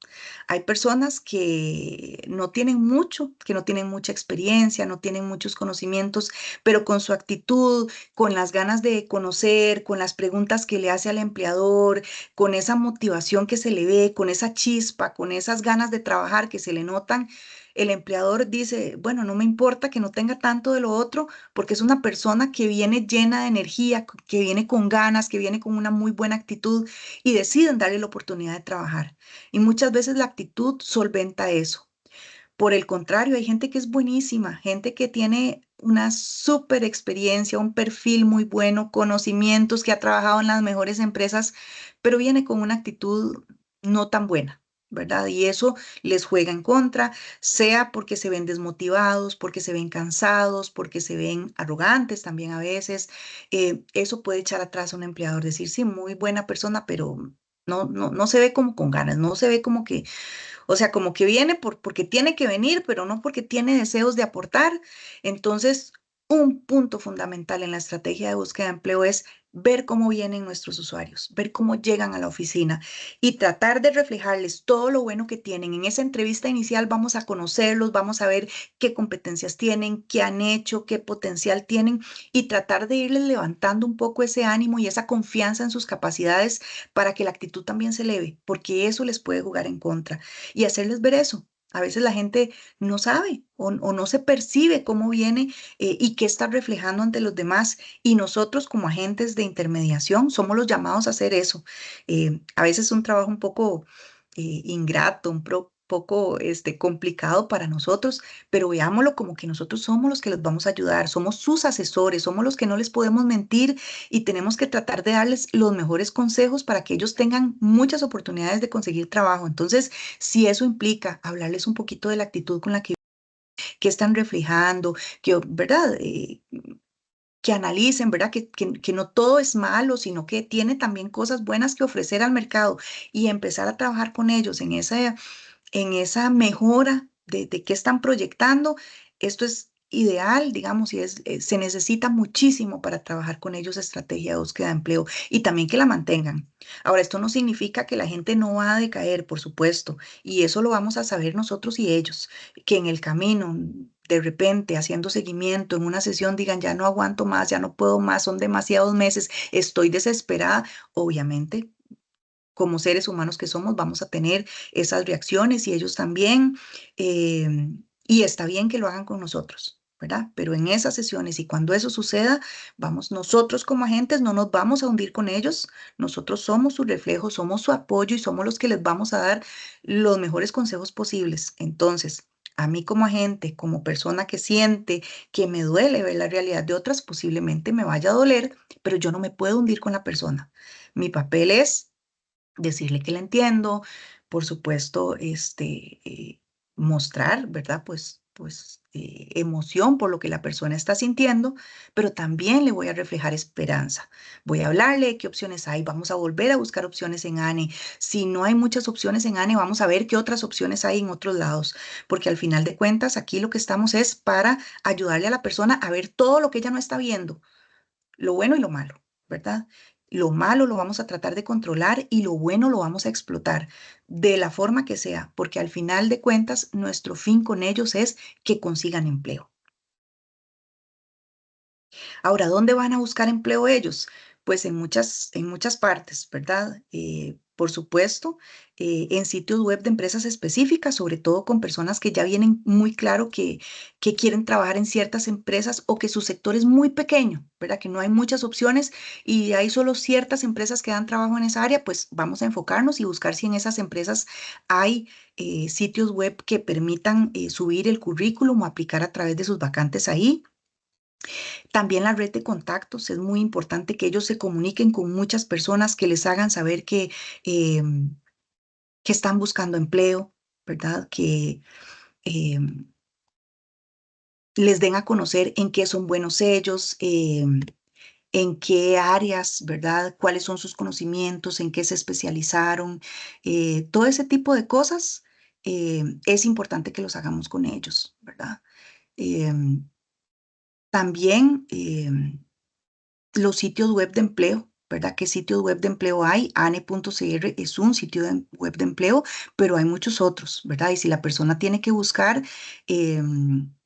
Hay personas que no tienen mucho, que no tienen mucha experiencia, no tienen muchos conocimientos, pero con su actitud, con las ganas de conocer, con las preguntas que le hace al empleador, con esa motivación que se le ve, con esa chispa, con esas ganas de trabajar que se le notan, el empleador dice, bueno, no me importa que no tenga tanto de lo otro, porque es una persona que viene llena de energía, que viene con ganas, que viene con una muy buena actitud y deciden darle la oportunidad de trabajar. Y muchas veces la actitud solventa eso. Por el contrario, hay gente que es buenísima, gente que tiene una súper experiencia, un perfil muy bueno, conocimientos, que ha trabajado en las mejores empresas, pero viene con una actitud no tan buena. ¿verdad? Y eso les juega en contra, sea porque se ven desmotivados, porque se ven cansados, porque se ven arrogantes también a veces. Eso puede echar atrás a un empleador, decir, sí, muy buena persona, pero no se ve como con ganas, no se ve como que, o sea, como que viene porque tiene que venir, pero no porque tiene deseos de aportar. Entonces, un punto fundamental en la estrategia de búsqueda de empleo es ver cómo vienen nuestros usuarios, ver cómo llegan a la oficina y tratar de reflejarles todo lo bueno que tienen. En esa entrevista inicial vamos a conocerlos, vamos a ver qué competencias tienen, qué han hecho, qué potencial tienen y tratar de irles levantando un poco ese ánimo y esa confianza en sus capacidades para que la actitud también se eleve, porque eso les puede jugar en contra y hacerles ver eso. A veces la gente no sabe o no se percibe cómo viene y qué está reflejando ante los demás. Y nosotros como agentes de intermediación somos los llamados a hacer eso. A veces es un trabajo un poco ingrato, poco complicado para nosotros, pero veámoslo como que nosotros somos los que les vamos a ayudar, somos sus asesores, somos los que no les podemos mentir y tenemos que tratar de darles los mejores consejos para que ellos tengan muchas oportunidades de conseguir trabajo. Entonces, si eso implica hablarles un poquito de la actitud con la que están reflejando, que, ¿verdad? Que analicen, ¿verdad? Que no todo es malo, sino que tiene también cosas buenas que ofrecer al mercado y empezar a trabajar con ellos en esa mejora de qué están proyectando. Esto es ideal, digamos, y se necesita muchísimo para trabajar con ellos estrategia de búsqueda de empleo y también que la mantengan. Ahora, esto no significa que la gente no va a decaer, por supuesto, y eso lo vamos a saber nosotros y ellos, que en el camino, de repente, haciendo seguimiento en una sesión, digan, ya no aguanto más, ya no puedo más, son demasiados meses, estoy desesperada. Obviamente, como seres humanos que somos, vamos a tener esas reacciones y ellos también. Y está bien que lo hagan con nosotros, ¿verdad? Pero en esas sesiones y cuando eso suceda, vamos, nosotros como agentes no nos vamos a hundir con ellos. Nosotros somos su reflejo, somos su apoyo y somos los que les vamos a dar los mejores consejos posibles. Entonces, a mí como agente, como persona que siente que me duele ver la realidad de otras, posiblemente me vaya a doler, pero yo no me puedo hundir con la persona. Mi papel es decirle que la entiendo, por supuesto, mostrar, ¿verdad? Emoción por lo que la persona está sintiendo, pero también le voy a reflejar esperanza. Voy a hablarle de qué opciones hay, vamos a volver a buscar opciones en ANE. Si no hay muchas opciones en ANE, vamos a ver qué otras opciones hay en otros lados, porque al final de cuentas, aquí lo que estamos es para ayudarle a la persona a ver todo lo que ella no está viendo, lo bueno y lo malo, ¿verdad? Lo malo lo vamos a tratar de controlar y lo bueno lo vamos a explotar de la forma que sea, porque al final de cuentas nuestro fin con ellos es que consigan empleo. Ahora, ¿dónde van a buscar empleo ellos? Pues en muchas partes, ¿verdad? Por supuesto, en sitios web de empresas específicas, sobre todo con personas que ya vienen muy claro que quieren trabajar en ciertas empresas o que su sector es muy pequeño, ¿verdad? Que no hay muchas opciones y hay solo ciertas empresas que dan trabajo en esa área, pues vamos a enfocarnos y buscar si en esas empresas hay sitios web que permitan subir el currículum o aplicar a través de sus vacantes ahí. También la red de contactos, es muy importante que ellos se comuniquen con muchas personas que les hagan saber em, que están buscando empleo, ¿verdad? Que em, les den a conocer en qué son buenos ellos, en qué áreas, ¿verdad? Cuáles son sus conocimientos, en qué se especializaron. Todo ese tipo de cosas es importante que los hagamos con ellos, ¿verdad? Em, También los sitios web de empleo, ¿verdad? ¿Qué sitios web de empleo hay? ANE.cr es un sitio web de empleo, pero hay muchos otros, ¿verdad? Y si la persona tiene que buscar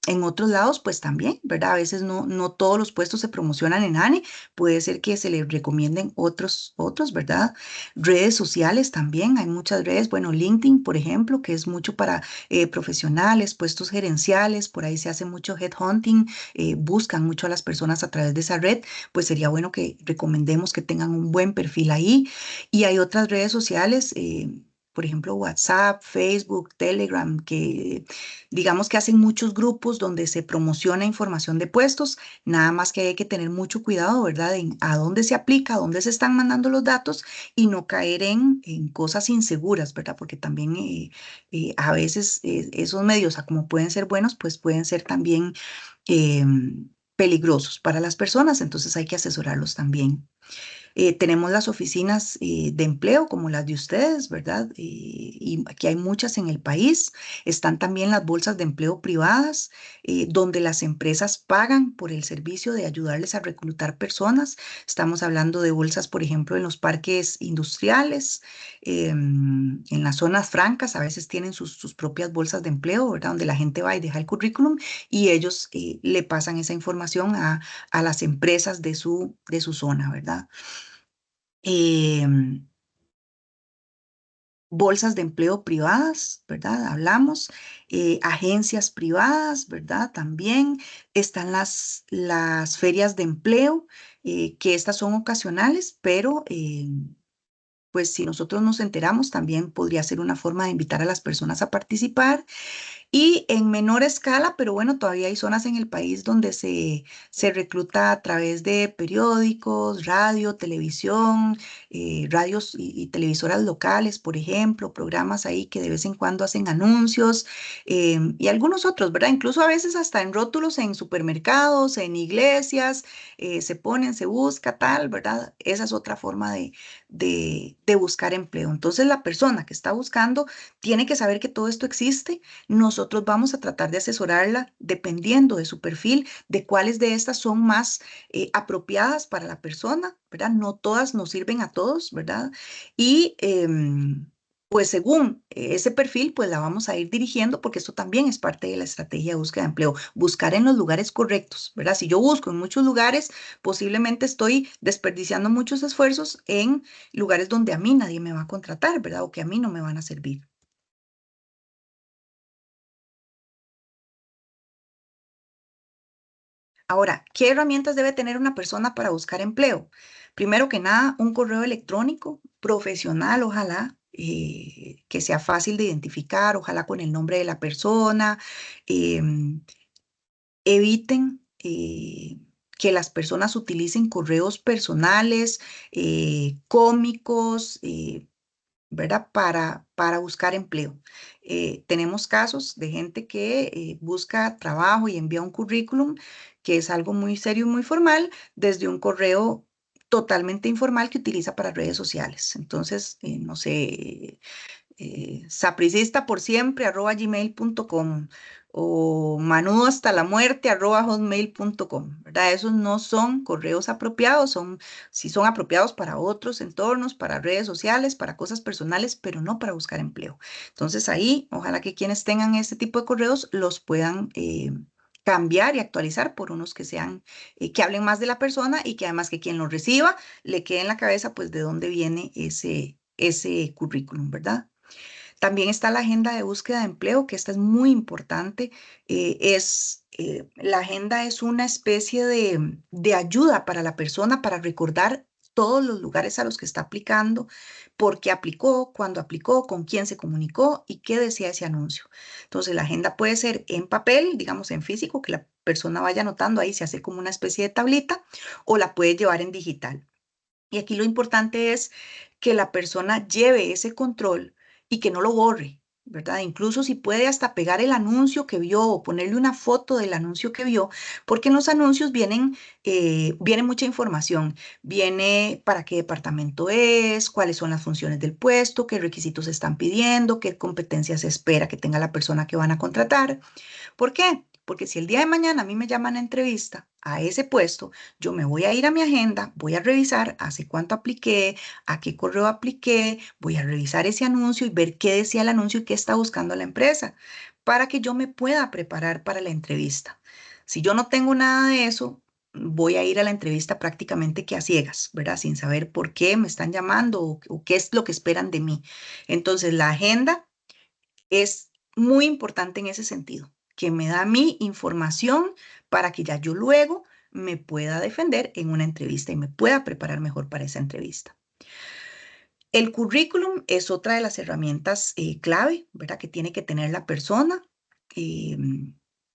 en otros lados, pues también, ¿verdad? A veces no todos los puestos se promocionan en ANE, puede ser que se le recomienden otros, ¿verdad? Redes sociales también, hay muchas redes, bueno, LinkedIn, por ejemplo, que es mucho para profesionales, puestos gerenciales, por ahí se hace mucho headhunting, buscan mucho a las personas a través de esa red, pues sería bueno que recomendemos que tengan un buen perfil ahí. Y hay otras redes sociales por ejemplo, WhatsApp, Facebook, Telegram, que digamos que hacen muchos grupos donde se promociona información de puestos, nada más que hay que tener mucho cuidado, ¿verdad? En a dónde se aplica, a dónde se están mandando los datos y no caer en cosas inseguras, ¿verdad? Porque también a veces esos medios, como pueden ser buenos, pues pueden ser también peligrosos para las personas, entonces hay que asesorarlos también. Tenemos las oficinas de empleo como las de ustedes, ¿verdad? Y aquí hay muchas en el país. Están también las bolsas de empleo privadas, donde las empresas pagan por el servicio de ayudarles a reclutar personas. Estamos hablando de bolsas, por ejemplo, en los parques industriales, en las zonas francas, a veces tienen sus propias bolsas de empleo, ¿verdad? Donde la gente va y deja el currículum y ellos le pasan esa información a las empresas de su zona, ¿verdad? em, Bolsas de empleo privadas, ¿verdad? Hablamos, agencias privadas, ¿verdad? También están las ferias de empleo, que estas son ocasionales, pero pues si nosotros nos enteramos, también podría ser una forma de invitar a las personas a participar. Y en menor escala, pero bueno, todavía hay zonas en el país donde se recluta a través de periódicos, radio, televisión, radios y televisoras locales, por ejemplo, programas ahí que de vez en cuando hacen anuncios y algunos otros, ¿verdad? Incluso a veces hasta en rótulos en supermercados, en iglesias, se ponen, se busca tal, ¿verdad? Esa es otra forma de buscar empleo. Entonces la persona que está buscando tiene que saber que todo esto existe. Nosotros vamos a tratar de asesorarla dependiendo de su perfil, de cuáles de estas son más apropiadas para la persona, ¿verdad? No todas nos sirven a todos, ¿verdad? Y pues según ese perfil, pues la vamos a ir dirigiendo porque esto también es parte de la estrategia de búsqueda de empleo, buscar en los lugares correctos, ¿verdad? Si yo busco en muchos lugares, posiblemente estoy desperdiciando muchos esfuerzos en lugares donde a mí nadie me va a contratar, ¿verdad? O que a mí no me van a servir. Ahora, ¿qué herramientas debe tener una persona para buscar empleo? Primero que nada, un correo electrónico profesional, ojalá, que sea fácil de identificar, ojalá con el nombre de la persona. em, Eviten que las personas utilicen correos personales, cómicos, ¿verdad? Para buscar empleo. Tenemos casos de gente que busca trabajo y envía un currículum, que es algo muy serio y muy formal, desde un correo totalmente informal que utiliza para redes sociales. Entonces, no sé, sapricista por siempre @gmail.com o manudo hasta la muerte @hotmail.com, ¿verdad? Esos no son correos apropiados, sí son apropiados para otros entornos, para redes sociales, para cosas personales, pero no para buscar empleo. Entonces ahí, ojalá que quienes tengan este tipo de correos los puedan cambiar y actualizar por unos que sean, que hablen más de la persona y que además que quien lo reciba le quede en la cabeza, pues, de dónde viene ese currículum, ¿verdad? También está la agenda de búsqueda de empleo, que esta es muy importante. La agenda es una especie de ayuda para la persona para recordar todos los lugares a los que está aplicando, por qué aplicó, cuándo aplicó, con quién se comunicó y qué decía ese anuncio. Entonces, la agenda puede ser en papel, digamos en físico, que la persona vaya anotando ahí, se hace como una especie de tablita, o la puede llevar en digital. Y aquí lo importante es que la persona lleve ese control y que no lo borre, ¿verdad? Incluso si puede hasta pegar el anuncio que vio o ponerle una foto del anuncio que vio, porque en los anuncios viene mucha información. Viene para qué departamento es, cuáles son las funciones del puesto, qué requisitos están pidiendo, qué competencias se espera que tenga la persona que van a contratar. ¿Por qué? Porque si el día de mañana a mí me llaman a entrevista a ese puesto, yo me voy a ir a mi agenda, voy a revisar hace cuánto apliqué, a qué correo apliqué, voy a revisar ese anuncio y ver qué decía el anuncio y qué está buscando la empresa para que yo me pueda preparar para la entrevista. Si yo no tengo nada de eso, voy a ir a la entrevista prácticamente que a ciegas, ¿verdad? Sin saber por qué me están llamando o qué es lo que esperan de mí. Entonces, la agenda es muy importante en ese sentido, que me da mi información para que ya yo luego me pueda defender en una entrevista y me pueda preparar mejor para esa entrevista. El currículum es otra de las herramientas clave, ¿verdad? Que tiene que tener la persona. Eh,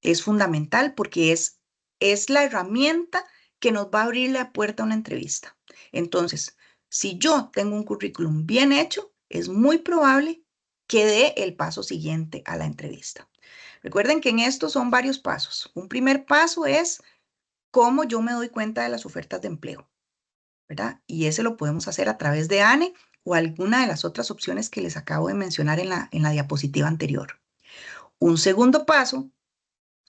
es fundamental porque es la herramienta que nos va a abrir la puerta a una entrevista. Entonces, si yo tengo un currículum bien hecho, es muy probable que dé el paso siguiente a la entrevista. Recuerden que en esto son varios pasos. Un primer paso es cómo yo me doy cuenta de las ofertas de empleo, ¿verdad? Y ese lo podemos hacer a través de ANE o alguna de las otras opciones que les acabo de mencionar en la diapositiva anterior. Un segundo paso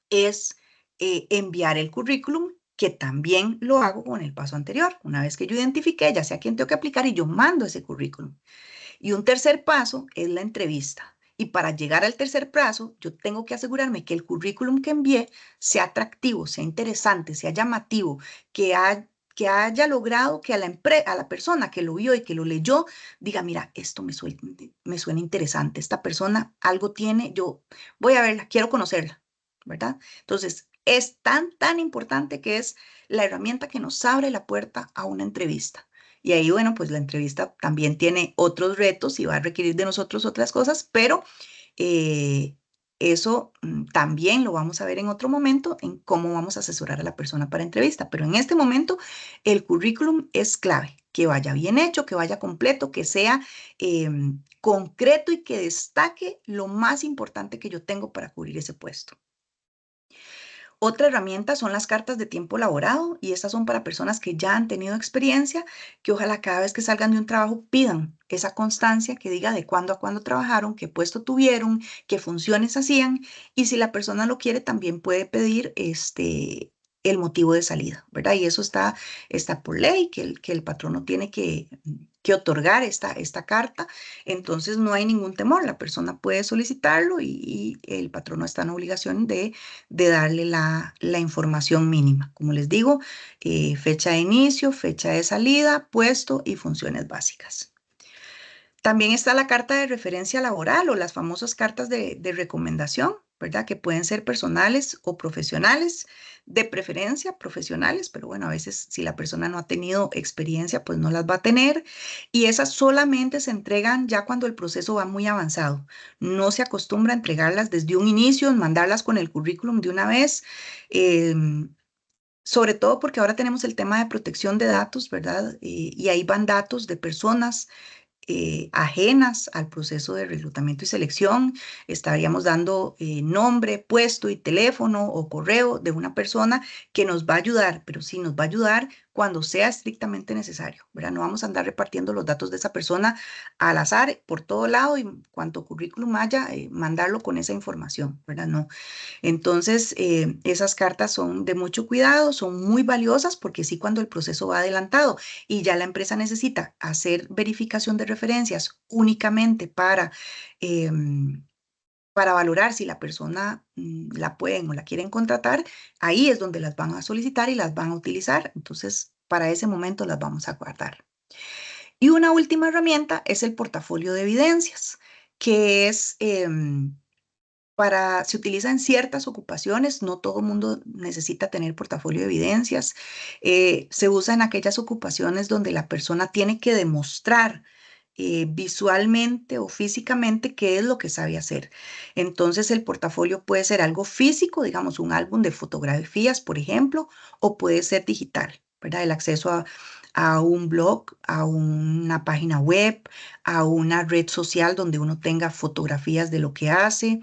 es enviar el currículum, que también lo hago con el paso anterior. Una vez que yo identifique, ya sé a quién tengo que aplicar y yo mando ese currículum. Y un tercer paso es la entrevista. Y para llegar al tercer paso, yo tengo que asegurarme que el currículum que envié sea atractivo, sea interesante, sea llamativo, que haya logrado que a la persona que lo vio y que lo leyó diga, mira, esto me suena interesante, esta persona algo tiene, yo voy a verla, quiero conocerla, ¿verdad? Entonces, es tan importante que es la herramienta que nos abre la puerta a una entrevista. Y ahí, bueno, pues la entrevista también tiene otros retos y va a requerir de nosotros otras cosas, pero eh, eso también lo vamos a ver en otro momento en cómo vamos a asesorar a la persona para entrevista. Pero en este momento el currículum es clave, que vaya bien hecho, que vaya completo, que sea concreto y que destaque lo más importante que yo tengo para cubrir ese puesto. Otra herramienta son las cartas de tiempo laborado y estas son para personas que ya han tenido experiencia, que ojalá cada vez que salgan de un trabajo pidan esa constancia que diga de cuándo a cuándo trabajaron, qué puesto tuvieron, qué funciones hacían y si la persona lo quiere también puede pedir el motivo de salida, ¿verdad? Y eso está por ley, que el patrono tiene que otorgar esta carta, entonces no hay ningún temor, la persona puede solicitarlo y el patrono está en obligación de darle la información mínima. Como les digo, fecha de inicio, fecha de salida, puesto y funciones básicas. También está la carta de referencia laboral o las famosas cartas de recomendación, ¿verdad? Que pueden ser personales o profesionales, de preferencia profesionales, pero bueno, a veces si la persona no ha tenido experiencia, pues no las va a tener. Y esas solamente se entregan ya cuando el proceso va muy avanzado. No se acostumbra a entregarlas desde un inicio, mandarlas con el currículum de una vez. Sobre todo porque ahora tenemos el tema de protección de datos, ¿verdad? Y ahí van datos de personas ajenas al proceso de reclutamiento y selección. Estaríamos dando nombre, puesto y teléfono o correo de una persona que nos va a ayudar, pero sí nos va a ayudar cuando sea estrictamente necesario, ¿verdad? No vamos a andar repartiendo los datos de esa persona al azar por todo lado y cuanto currículum haya, mandarlo con esa información, ¿verdad? No. Entonces, esas cartas son de mucho cuidado, son muy valiosas porque sí, cuando el proceso va adelantado y ya la empresa necesita hacer verificación de referencias únicamente para valorar si la persona la pueden o la quieren contratar, ahí es donde las van a solicitar y las van a utilizar. Entonces, para ese momento las vamos a guardar. Y una última herramienta es el portafolio de evidencias, que es se utiliza en ciertas ocupaciones, no todo el mundo necesita tener portafolio de evidencias. Se usa en aquellas ocupaciones donde la persona tiene que demostrar visualmente o físicamente qué es lo que sabe hacer. Entonces el portafolio puede ser algo físico, digamos un álbum de fotografías, por ejemplo, o puede ser digital, ¿verdad? El acceso a un blog, a una página web, a una red social donde uno tenga fotografías de lo que hace.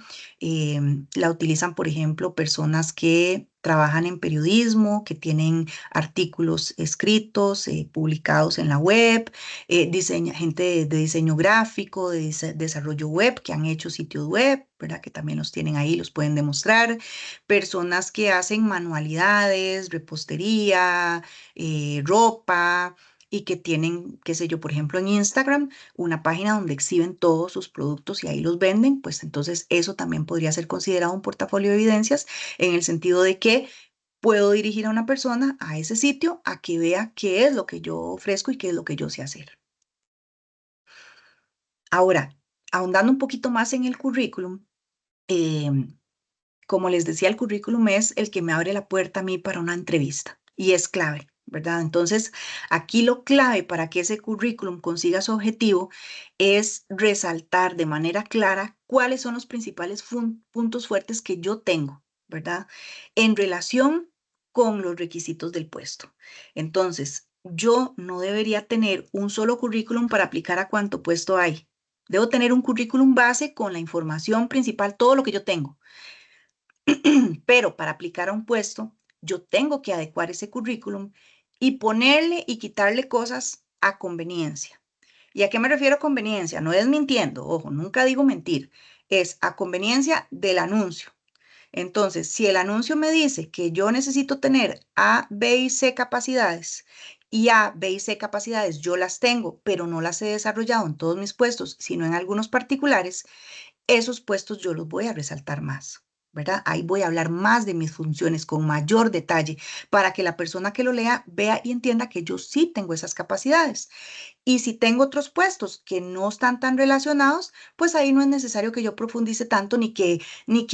La utilizan, por ejemplo, personas que trabajan en periodismo, que tienen artículos escritos, publicados en la web, gente de diseño gráfico, de desarrollo web, que han hecho sitios web, ¿verdad? Que también los tienen ahí, los pueden demostrar. Personas que hacen manualidades, repostería, ropa y que tienen, qué sé yo, por ejemplo, en Instagram, una página donde exhiben todos sus productos y ahí los venden, pues entonces eso también podría ser considerado un portafolio de evidencias en el sentido de que puedo dirigir a una persona a ese sitio a que vea qué es lo que yo ofrezco y qué es lo que yo sé hacer. Ahora, ahondando un poquito más en el currículum, em, como les decía, el currículum es el que me abre la puerta a mí para una entrevista y es clave. ¿verdad? Entonces, aquí lo clave para que ese currículum consiga su objetivo es resaltar de manera clara cuáles son los principales puntos fuertes que yo tengo, ¿verdad? En relación con los requisitos del puesto. Entonces, yo no debería tener un solo currículum para aplicar a cuánto puesto hay. Debo tener un currículum base con la información principal, todo lo que yo tengo. Pero para aplicar a un puesto, yo tengo que adecuar ese currículum y ponerle y quitarle cosas a conveniencia. ¿Y a qué me refiero a conveniencia? No es mintiendo, ojo, nunca digo mentir, es a conveniencia del anuncio. Entonces, si el anuncio me dice que yo necesito tener A, B y C capacidades, y A, B y C capacidades yo las tengo, pero no las he desarrollado en todos mis puestos, sino en algunos particulares, esos puestos yo los voy a resaltar más, ¿verdad? Ahí voy a hablar más de mis funciones con mayor detalle para que la persona que lo lea vea y entienda que yo sí tengo esas capacidades. Y si tengo otros puestos que no están tan relacionados, pues ahí no es necesario que yo profundice tanto ni que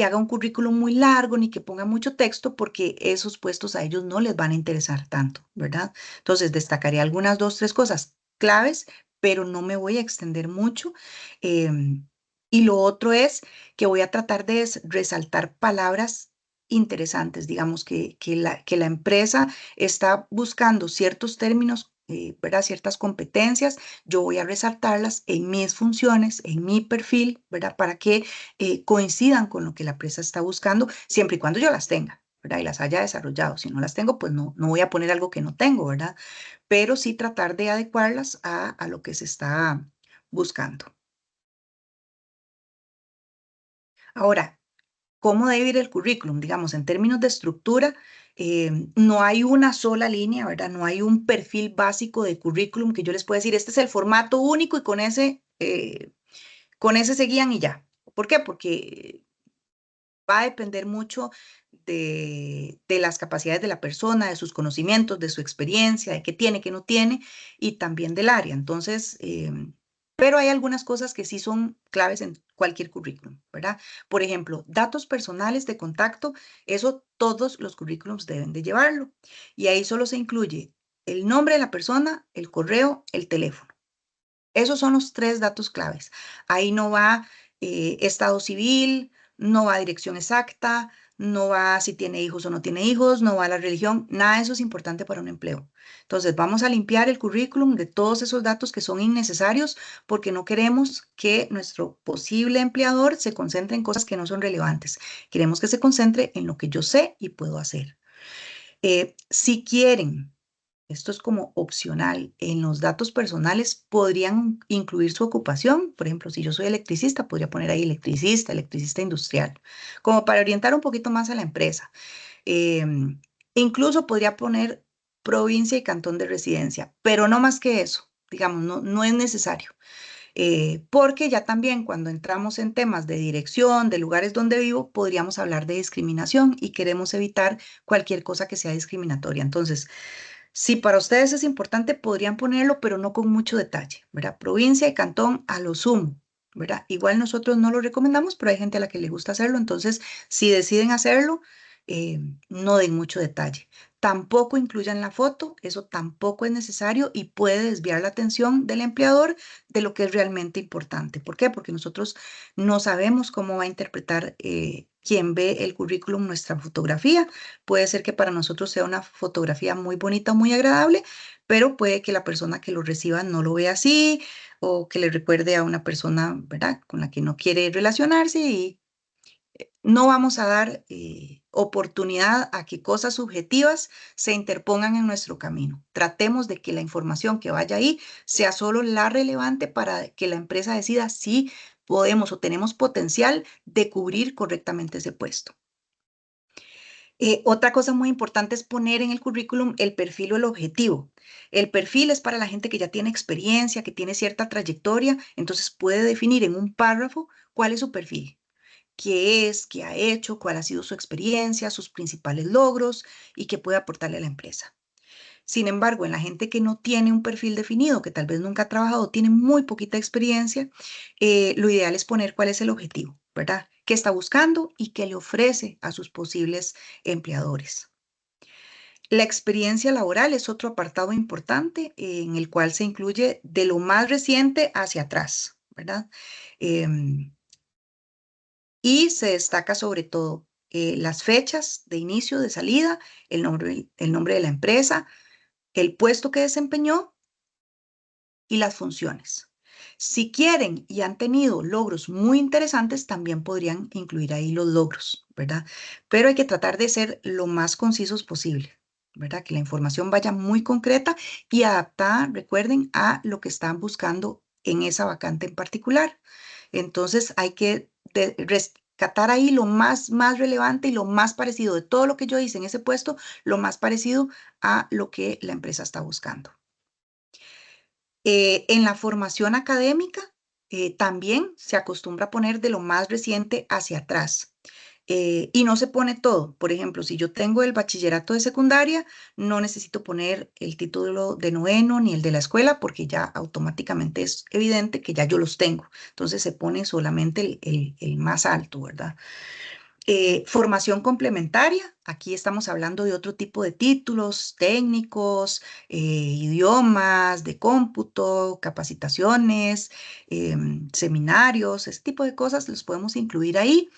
haga un currículum muy largo, ni que ponga mucho texto, porque esos puestos a ellos no les van a interesar tanto, ¿verdad? Entonces, destacaré algunas dos, tres cosas claves, pero no me voy a extender mucho. Y lo otro es que voy a tratar de resaltar palabras interesantes, digamos que la empresa está buscando ciertos términos, ¿verdad? Ciertas competencias, yo voy a resaltarlas en mis funciones, en mi perfil, ¿verdad? Para que coincidan con lo que la empresa está buscando, siempre y cuando yo las tenga, ¿verdad? Y las haya desarrollado. Si no las tengo, pues no voy a poner algo que no tengo, ¿verdad? Pero sí tratar de adecuarlas a lo que se está buscando. Ahora, ¿cómo debe ir el currículum? Digamos, en términos de estructura, no hay una sola línea, ¿verdad? No hay un perfil básico de currículum que yo les pueda decir, este es el formato único y con ese se guían y ya. ¿Por qué? Porque va a depender mucho de las capacidades de la persona, de sus conocimientos, de su experiencia, de qué tiene, qué no tiene, y también del área. Entonces, pero hay algunas cosas que sí son claves en cualquier currículum, ¿verdad? Por ejemplo, datos personales de contacto, eso todos los currículums deben de llevarlo. Y ahí solo se incluye el nombre de la persona, el correo, el teléfono. Esos son los tres datos claves. Ahí no va estado civil, no va dirección exacta, no va si tiene hijos o no tiene hijos, no va la religión, nada de eso es importante para un empleo. Entonces, vamos a limpiar el currículum de todos esos datos que son innecesarios porque no queremos que nuestro posible empleador se concentre en cosas que no son relevantes. Queremos que se concentre en lo que yo sé y puedo hacer. Si quieren, esto es como opcional. En los datos personales podrían incluir su ocupación. Por ejemplo, si yo soy electricista, podría poner ahí electricista, electricista industrial, como para orientar un poquito más a la empresa. Incluso podría poner provincia y cantón de residencia, pero no más que eso. Digamos, no es necesario. Porque ya también cuando entramos en temas de dirección, de lugares donde vivo, podríamos hablar de discriminación y queremos evitar cualquier cosa que sea discriminatoria. Entonces, si para ustedes es importante, podrían ponerlo, pero no con mucho detalle, ¿verdad? Provincia y cantón a lo sumo, ¿verdad? Igual nosotros no lo recomendamos, pero hay gente a la que le gusta hacerlo, entonces si deciden hacerlo, no den mucho detalle. Tampoco incluyan la foto, eso tampoco es necesario y puede desviar la atención del empleador de lo que es realmente importante. ¿Por qué? Porque nosotros no sabemos cómo va a interpretar quien ve el currículum nuestra fotografía. Puede ser que para nosotros sea una fotografía muy bonita, muy agradable, pero puede que la persona que lo reciba no lo vea así o que le recuerde a una persona, ¿verdad?, con la que no quiere relacionarse y no vamos a dar oportunidad a que cosas subjetivas se interpongan en nuestro camino. Tratemos de que la información que vaya ahí sea solo la relevante para que la empresa decida si podemos o tenemos potencial de cubrir correctamente ese puesto. Otra cosa muy importante es poner en el currículum el perfil o el objetivo. El perfil es para la gente que ya tiene experiencia, que tiene cierta trayectoria, entonces puede definir en un párrafo cuál es su perfil, qué es, qué ha hecho, cuál ha sido su experiencia, sus principales logros y qué puede aportarle a la empresa. Sin embargo, en la gente que no tiene un perfil definido, que tal vez nunca ha trabajado, tiene muy poquita experiencia, lo ideal es poner cuál es el objetivo, ¿verdad? ¿Qué está buscando y qué le ofrece a sus posibles empleadores? La experiencia laboral es otro apartado importante en el cual se incluye de lo más reciente hacia atrás, ¿verdad? Em, y se destaca sobre todo las fechas de inicio, de salida, el nombre de la empresa, el puesto que desempeñó y las funciones. Si quieren y han tenido logros muy interesantes, también podrían incluir ahí los logros, ¿verdad? Pero hay que tratar de ser lo más concisos posible, ¿verdad? Que la información vaya muy concreta y adaptada, recuerden, a lo que están buscando en esa vacante en particular. Entonces hay que rescatar ahí lo más relevante y lo más parecido de todo lo que yo hice en ese puesto, lo más parecido a lo que la empresa está buscando. En la formación académica también se acostumbra a poner de lo más reciente hacia atrás. Y no se pone todo. Por ejemplo, si yo tengo el bachillerato de secundaria, no necesito poner el título de noveno ni el de la escuela porque ya automáticamente es evidente que ya yo los tengo. Entonces se pone solamente el más alto, ¿verdad? Formación complementaria, aquí estamos hablando de otro tipo de títulos técnicos, idiomas, de cómputo, capacitaciones, seminarios, ese tipo de cosas los podemos incluir ahí.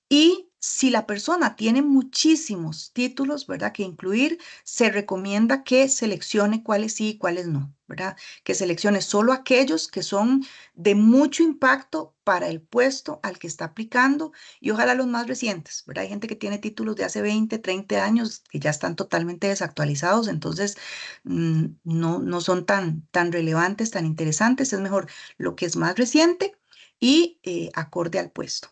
Y si la persona tiene muchísimos títulos, ¿verdad? Que incluir, se recomienda que seleccione cuáles sí y cuáles no, ¿verdad? Que seleccione solo aquellos que son de mucho impacto para el puesto al que está aplicando y ojalá los más recientes, ¿verdad? Hay gente que tiene títulos de hace 20, 30 años que ya están totalmente desactualizados, entonces no son tan relevantes, tan interesantes. Es mejor lo que es más reciente y acorde al puesto.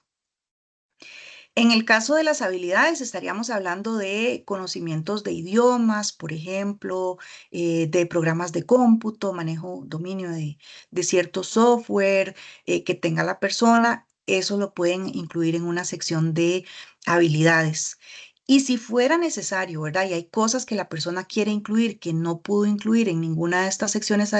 En el caso de las habilidades, estaríamos hablando de conocimientos de idiomas, por ejemplo, de programas de cómputo, manejo, dominio de cierto software que tenga la persona. Eso lo pueden incluir en una sección de habilidades. Y si fuera necesario, ¿verdad? Y hay cosas que la persona quiere incluir que no pudo incluir en ninguna de estas secciones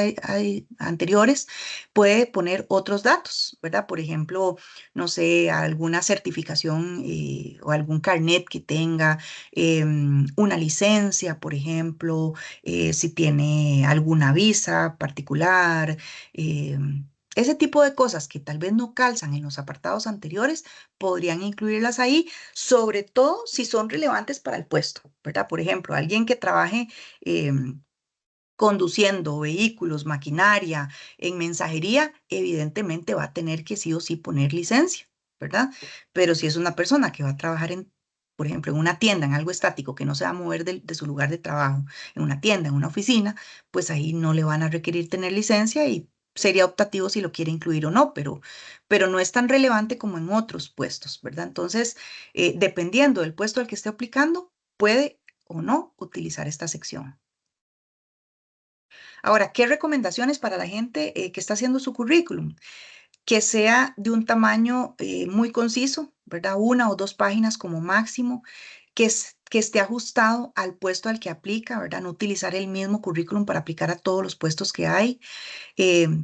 anteriores, puede poner otros datos, ¿verdad? Por ejemplo, no sé, alguna certificación o algún carnet que tenga, una licencia, por ejemplo, si tiene alguna visa particular. Ese tipo de cosas que tal vez no calzan en los apartados anteriores, podrían incluirlas ahí, sobre todo si son relevantes para el puesto, ¿verdad? Por ejemplo, alguien que trabaje conduciendo vehículos, maquinaria, en mensajería, evidentemente va a tener que sí o sí poner licencia, ¿verdad? Pero si es una persona que va a trabajar en, por ejemplo, en una tienda, en algo estático, que no se va a mover de su lugar de trabajo, en una tienda, en una oficina, pues ahí no le van a requerir tener licencia y sería optativo si lo quiere incluir o no, pero no es tan relevante como en otros puestos, ¿verdad? Entonces, dependiendo del puesto al que esté aplicando, puede o no utilizar esta sección. Ahora, ¿qué recomendaciones para la gente que está haciendo su currículum? Que sea de un tamaño muy conciso, ¿verdad? Una o dos páginas como máximo, que esté ajustado al puesto al que aplica, ¿verdad? No utilizar el mismo currículum para aplicar a todos los puestos que hay.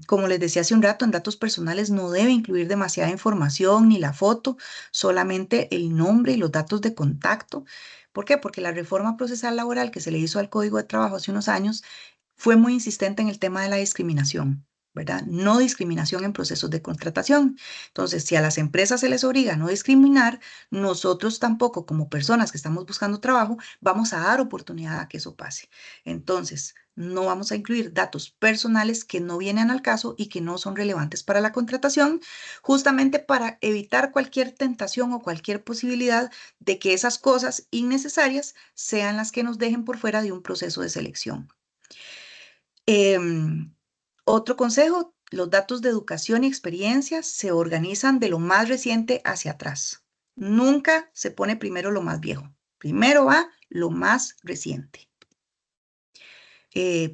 Como les decía hace un rato, en datos personales no debe incluir demasiada información ni la foto, solamente el nombre y los datos de contacto. ¿Por qué? Porque la reforma procesal laboral que se le hizo al Código de Trabajo hace unos años fue muy insistente en el tema de la discriminación, ¿verdad? No discriminación en procesos de contratación. Entonces, si a las empresas se les obliga a no discriminar, nosotros tampoco, como personas que estamos buscando trabajo, vamos a dar oportunidad a que eso pase. Entonces, no vamos a incluir datos personales que no vienen al caso y que no son relevantes para la contratación, justamente para evitar cualquier tentación o cualquier posibilidad de que esas cosas innecesarias sean las que nos dejen por fuera de un proceso de selección. Em, Otro consejo, los datos de educación y experiencia se organizan de lo más reciente hacia atrás. Nunca se pone primero lo más viejo. Primero va lo más reciente.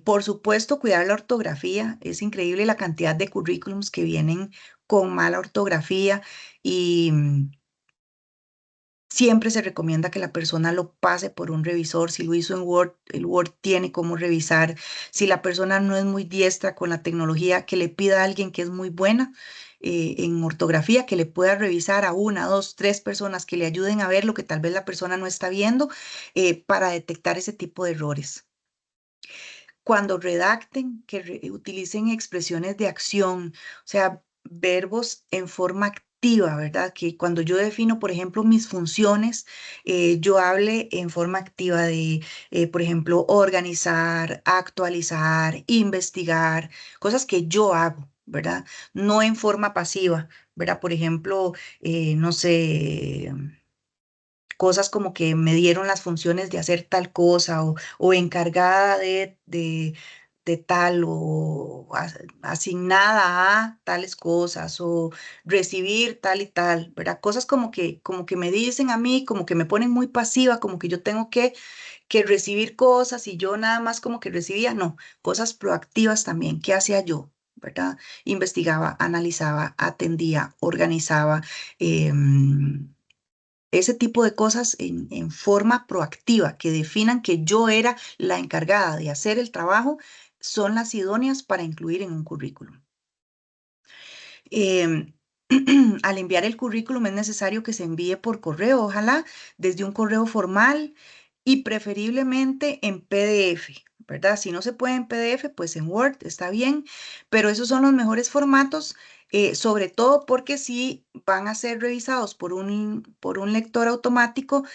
Por supuesto, cuidar la ortografía. Es increíble la cantidad de currículums que vienen con mala ortografía y siempre se recomienda que la persona lo pase por un revisor. Si lo hizo en Word, el Word tiene cómo revisar. Si la persona no es muy diestra con la tecnología, que le pida a alguien que es muy buena en ortografía que le pueda revisar a una, dos, tres personas que le ayuden a ver lo que tal vez la persona no está viendo para detectar ese tipo de errores. Cuando redacten, que utilicen expresiones de acción, o sea, verbos en forma activa, ¿verdad? Que cuando yo defino, por ejemplo, mis funciones, yo hable en forma activa de, por ejemplo, organizar, actualizar, investigar, cosas que yo hago, ¿verdad? No en forma pasiva, ¿verdad? Por ejemplo, no sé, cosas como que me dieron las funciones de hacer tal cosa o encargada de tal o asignada a tales cosas o recibir tal y tal, ¿verdad? Cosas como que me dicen a mí, como que me ponen muy pasiva, como que yo tengo que recibir cosas y yo nada más como que recibía, no, cosas proactivas también. ¿Qué hacía yo? ¿Verdad? Investigaba, analizaba, atendía, organizaba. Ese tipo de cosas en forma proactiva, que definan que yo era la encargada de hacer el trabajo, son las idóneas para incluir en un currículum. Em, Al enviar el currículum es necesario que se envíe por correo, ojalá desde un correo formal y preferiblemente en PDF, ¿verdad? Si no se puede en PDF, pues en Word está bien, pero esos son los mejores formatos, sobre todo porque si van a ser revisados por un lector automático,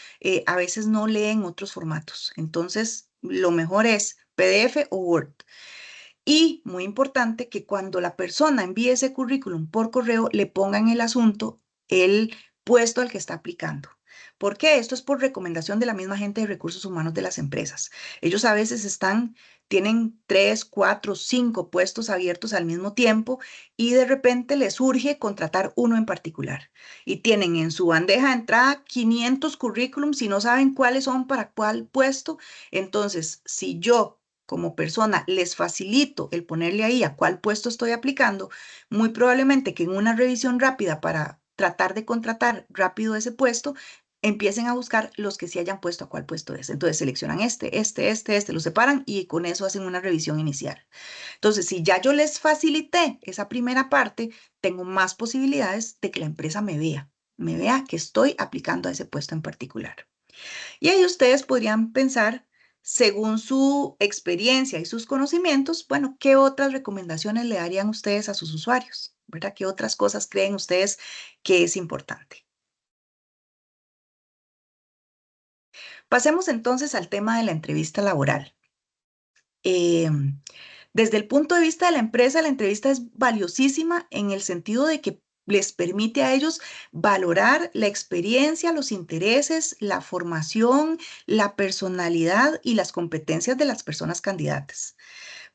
a veces no leen otros formatos. Entonces, lo mejor es PDF o Word. Y muy importante que cuando la persona envíe ese currículum por correo, le pongan el asunto, el puesto al que está aplicando. ¿Por qué? Esto es por recomendación de la misma gente de recursos humanos de las empresas. Ellos a veces tienen 3, 4, 5 puestos abiertos al mismo tiempo y de repente les urge contratar uno en particular. Y tienen en su bandeja de entrada 500 currículums y no saben cuáles son para cuál puesto. Entonces, si yo como persona les facilito el ponerle ahí a cuál puesto estoy aplicando, muy probablemente que en una revisión rápida para tratar de contratar rápido ese puesto, empiecen a buscar los que sí hayan puesto a cuál puesto es. Entonces seleccionan este, lo separan y con eso hacen una revisión inicial. Entonces, si ya yo les facilité esa primera parte, tengo más posibilidades de que la empresa me vea que estoy aplicando a ese puesto en particular. Y ahí ustedes podrían pensar, según su experiencia y sus conocimientos, bueno, ¿qué otras recomendaciones le darían ustedes a sus usuarios? ¿Verdad? ¿Qué otras cosas creen ustedes que es importante? Pasemos entonces al tema de la entrevista laboral. Em, Desde el punto de vista de la empresa, la entrevista es valiosísima en el sentido de que les permite a ellos valorar la experiencia, los intereses, la formación, la personalidad y las competencias de las personas candidatas.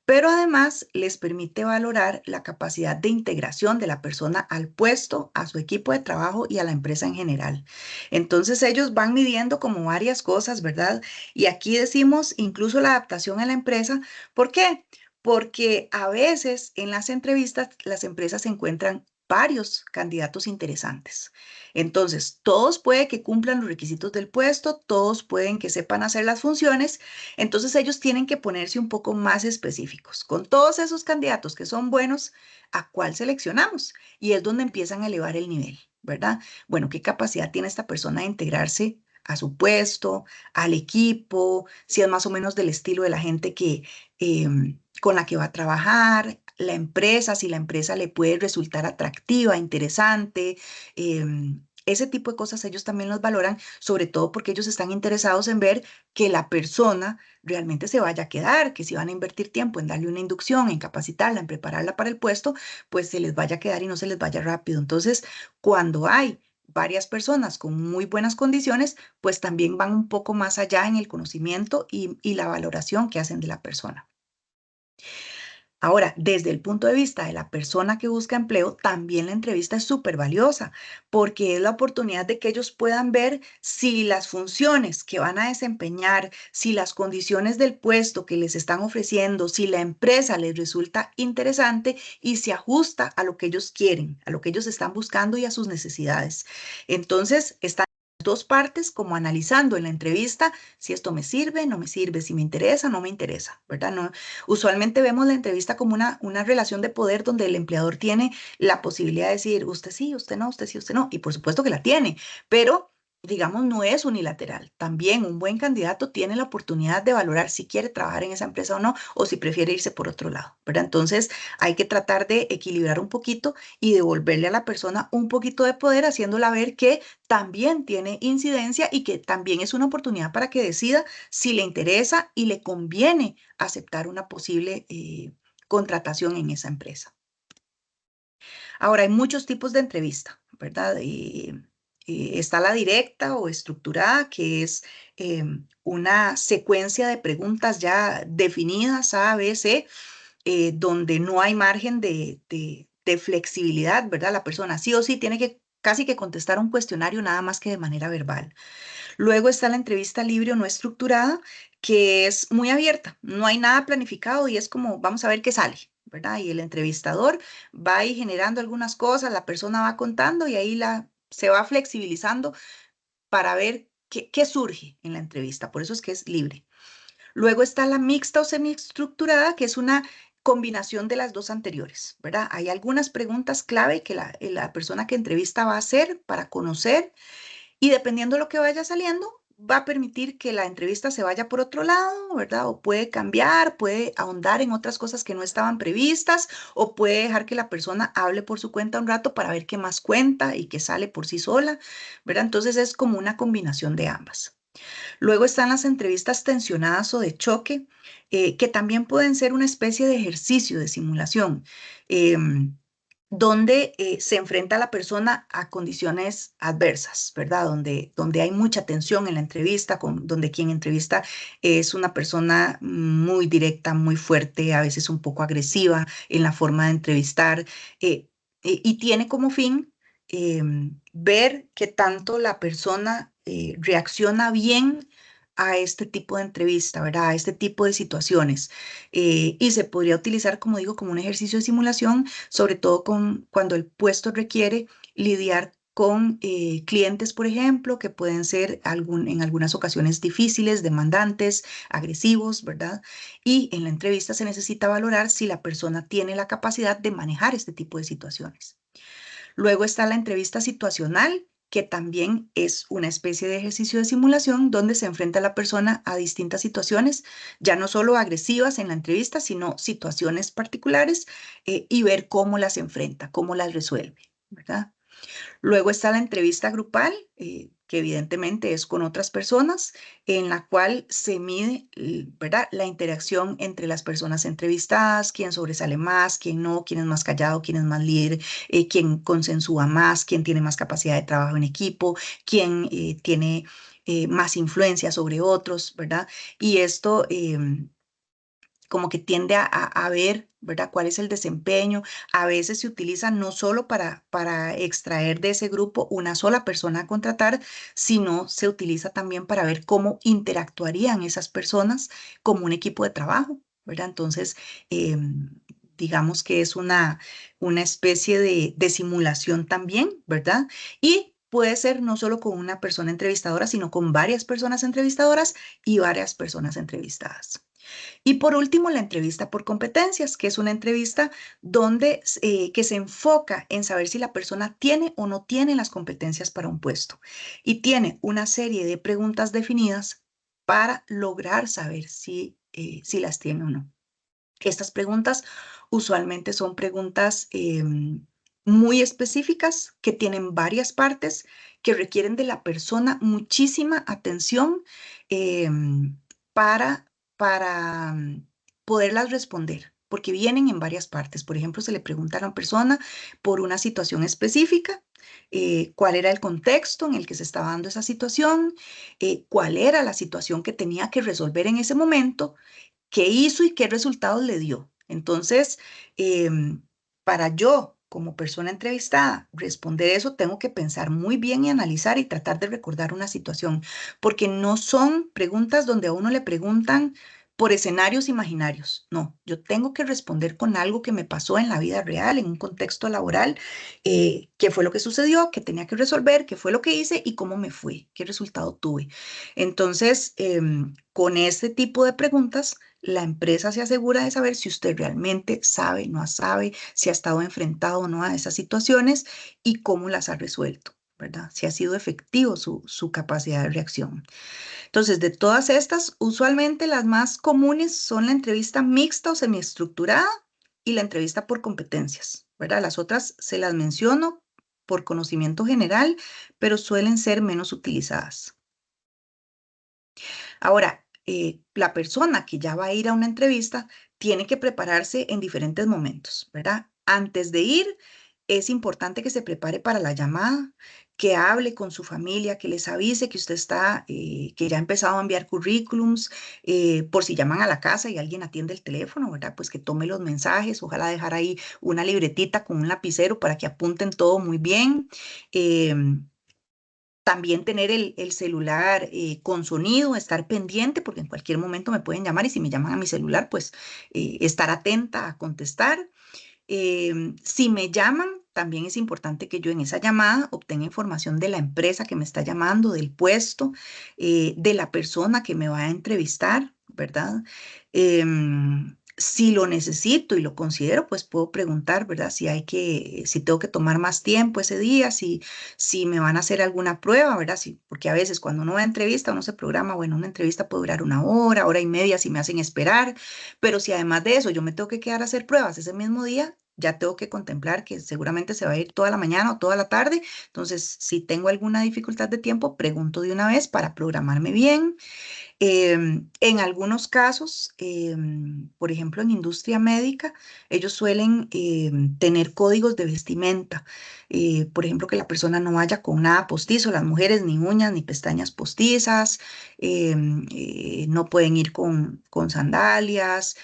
Pero además les permite valorar la capacidad de integración de la persona al puesto, a su equipo de trabajo y a la empresa en general. Entonces ellos van midiendo como varias cosas, ¿verdad? Y aquí decimos incluso la adaptación a la empresa. ¿Por qué? Porque a veces en las entrevistas las empresas encuentran varios candidatos interesantes. Entonces, todos pueden que cumplan los requisitos del puesto, todos pueden que sepan hacer las funciones, entonces ellos tienen que ponerse un poco más específicos. Con todos esos candidatos que son buenos, ¿a cuál seleccionamos? Y es donde empiezan a elevar el nivel, ¿verdad? Bueno, ¿qué capacidad tiene esta persona de integrarse a su puesto, al equipo? Si es más o menos del estilo de la gente con la que va a trabajar, la empresa, si la empresa le puede resultar atractiva, interesante. Ese tipo de cosas ellos también los valoran, sobre todo porque ellos están interesados en ver que la persona realmente se vaya a quedar, que si van a invertir tiempo en darle una inducción, en capacitarla, en prepararla para el puesto, pues se les vaya a quedar y no se les vaya rápido. Entonces, cuando hay varias personas con muy buenas condiciones, pues también van un poco más allá en el conocimiento y la valoración que hacen de la persona. Ahora, desde el punto de vista de la persona que busca empleo, también la entrevista es súper valiosa porque es la oportunidad de que ellos puedan ver si las funciones que van a desempeñar, si las condiciones del puesto que les están ofreciendo, si la empresa les resulta interesante y se ajusta a lo que ellos quieren, a lo que ellos están buscando y a sus necesidades. Entonces, están dos partes como analizando en la entrevista si esto me sirve, no me sirve, si me interesa, no me interesa, ¿verdad? No, usualmente vemos la entrevista como una relación de poder donde el empleador tiene la posibilidad de decir, usted sí, usted no, usted sí, usted no, y por supuesto que la tiene, pero digamos, no es unilateral. También un buen candidato tiene la oportunidad de valorar si quiere trabajar en esa empresa o no, o si prefiere irse por otro lado, ¿verdad? Entonces, hay que tratar de equilibrar un poquito y devolverle a la persona un poquito de poder, haciéndola ver que también tiene incidencia y que también es una oportunidad para que decida si le interesa y le conviene aceptar una posible contratación en esa empresa. Ahora, hay muchos tipos de entrevista, ¿verdad? Está la directa o estructurada, que es una secuencia de preguntas ya definidas, A, B, C, donde no hay margen de flexibilidad, ¿verdad? La persona sí o sí tiene que casi que contestar un cuestionario nada más que de manera verbal. Luego está la entrevista libre o no estructurada, que es muy abierta, no hay nada planificado y es como, vamos a ver qué sale, ¿verdad? Y el entrevistador va ahí generando algunas cosas, la persona va contando y ahí se va flexibilizando para ver qué surge en la entrevista. Por eso es que es libre. Luego está la mixta o semiestructurada, que es una combinación de las dos anteriores, ¿verdad? Hay algunas preguntas clave que la persona que entrevista va a hacer para conocer y dependiendo de lo que vaya saliendo, va a permitir que la entrevista se vaya por otro lado, ¿verdad? O puede cambiar, puede ahondar en otras cosas que no estaban previstas, o puede dejar que la persona hable por su cuenta un rato para ver qué más cuenta y qué sale por sí sola, ¿verdad? Entonces es como una combinación de ambas. Luego están las entrevistas tensionadas o de choque, que también pueden ser una especie de ejercicio de simulación. Donde se enfrenta a la persona a condiciones adversas, ¿verdad? Donde hay mucha tensión en la entrevista, donde quien entrevista es una persona muy directa, muy fuerte, a veces un poco agresiva en la forma de entrevistar, y tiene como fin ver qué tanto la persona reacciona bien a este tipo de entrevista, ¿verdad? A este tipo de situaciones. Y se podría utilizar, como digo, como un ejercicio de simulación, sobre todo cuando el puesto requiere lidiar con clientes, por ejemplo, que pueden ser en algunas ocasiones difíciles, demandantes, agresivos, ¿verdad? Y en la entrevista se necesita valorar si la persona tiene la capacidad de manejar este tipo de situaciones. Luego está la entrevista situacional, que también es una especie de ejercicio de simulación donde se enfrenta a la persona a distintas situaciones, ya no solo agresivas en la entrevista, sino situaciones particulares y ver cómo las enfrenta, cómo las resuelve, ¿verdad? Luego está la entrevista grupal, que evidentemente es con otras personas, en la cual se mide, ¿verdad?, la interacción entre las personas entrevistadas, quién sobresale más, quién no, quién es más callado, quién es más líder, quién consensúa más, quién tiene más capacidad de trabajo en equipo, quién tiene más influencia sobre otros, ¿verdad? Y esto como que tiende a ver, ¿verdad? Cuál es el desempeño. A veces se utiliza no solo para extraer de ese grupo una sola persona a contratar, sino se utiliza también para ver cómo interactuarían esas personas como un equipo de trabajo, ¿verdad? Entonces, digamos que es una especie de simulación también, ¿verdad? Y puede ser no solo con una persona entrevistadora, sino con varias personas entrevistadoras y varias personas entrevistadas. Y por último, la entrevista por competencias, que es una entrevista que se enfoca en saber si la persona tiene o no tiene las competencias para un puesto. Y tiene una serie de preguntas definidas para lograr saber si las tiene o no. Estas preguntas usualmente son preguntas muy específicas que tienen varias partes que requieren de la persona muchísima atención para, para poderlas responder, porque vienen en varias partes. Por ejemplo, se le pregunta a la persona por una situación específica, cuál era el contexto en el que se estaba dando esa situación, cuál era la situación que tenía que resolver en ese momento, qué hizo y qué resultados le dio. Entonces, para yo, como persona entrevistada, responder eso, tengo que pensar muy bien y analizar y tratar de recordar una situación, porque no son preguntas donde a uno le preguntan por escenarios imaginarios. No, yo tengo que responder con algo que me pasó en la vida real, en un contexto laboral, qué fue lo que sucedió, qué tenía que resolver, qué fue lo que hice y cómo me fue, qué resultado tuve. Entonces, con este tipo de preguntas, la empresa se asegura de saber si usted realmente sabe, no sabe, si ha estado enfrentado o no a esas situaciones y cómo las ha resuelto, ¿verdad? Si ha sido efectivo su capacidad de reacción. Entonces, de todas estas, usualmente las más comunes son la entrevista mixta o semiestructurada y la entrevista por competencias, ¿verdad? Las otras se las menciono por conocimiento general, pero suelen ser menos utilizadas. Ahora, la persona que ya va a ir a una entrevista tiene que prepararse en diferentes momentos, ¿verdad? Antes de ir, es importante que se prepare para la llamada, que hable con su familia, que les avise que usted está, que ya ha empezado a enviar currículums, por si llaman a la casa y alguien atiende el teléfono, ¿verdad? Pues que tome los mensajes, ojalá dejar ahí una libretita con un lapicero para que apunten todo muy bien. También tener el celular con sonido, estar pendiente, porque en cualquier momento me pueden llamar y si me llaman a mi celular, pues estar atenta a contestar. Si me llaman, también es importante que yo en esa llamada obtenga información de la empresa que me está llamando, del puesto, de la persona que me va a entrevistar, ¿verdad? Si lo necesito y lo considero, pues puedo preguntar, ¿verdad? Si tengo que tomar más tiempo ese día, si me van a hacer alguna prueba, ¿verdad? Porque a veces cuando uno va a entrevista, uno se programa, bueno, una entrevista puede durar una hora y media si me hacen esperar, pero si además de eso yo me tengo que quedar a hacer pruebas ese mismo día, ya tengo que contemplar que seguramente se va a ir toda la mañana o toda la tarde. Entonces, si tengo alguna dificultad de tiempo, pregunto de una vez para programarme bien. En algunos casos, por ejemplo, en industria médica, ellos suelen tener códigos de vestimenta. Por ejemplo, que la persona no vaya con nada postizo, las mujeres ni uñas ni pestañas postizas, no pueden ir con sandalias,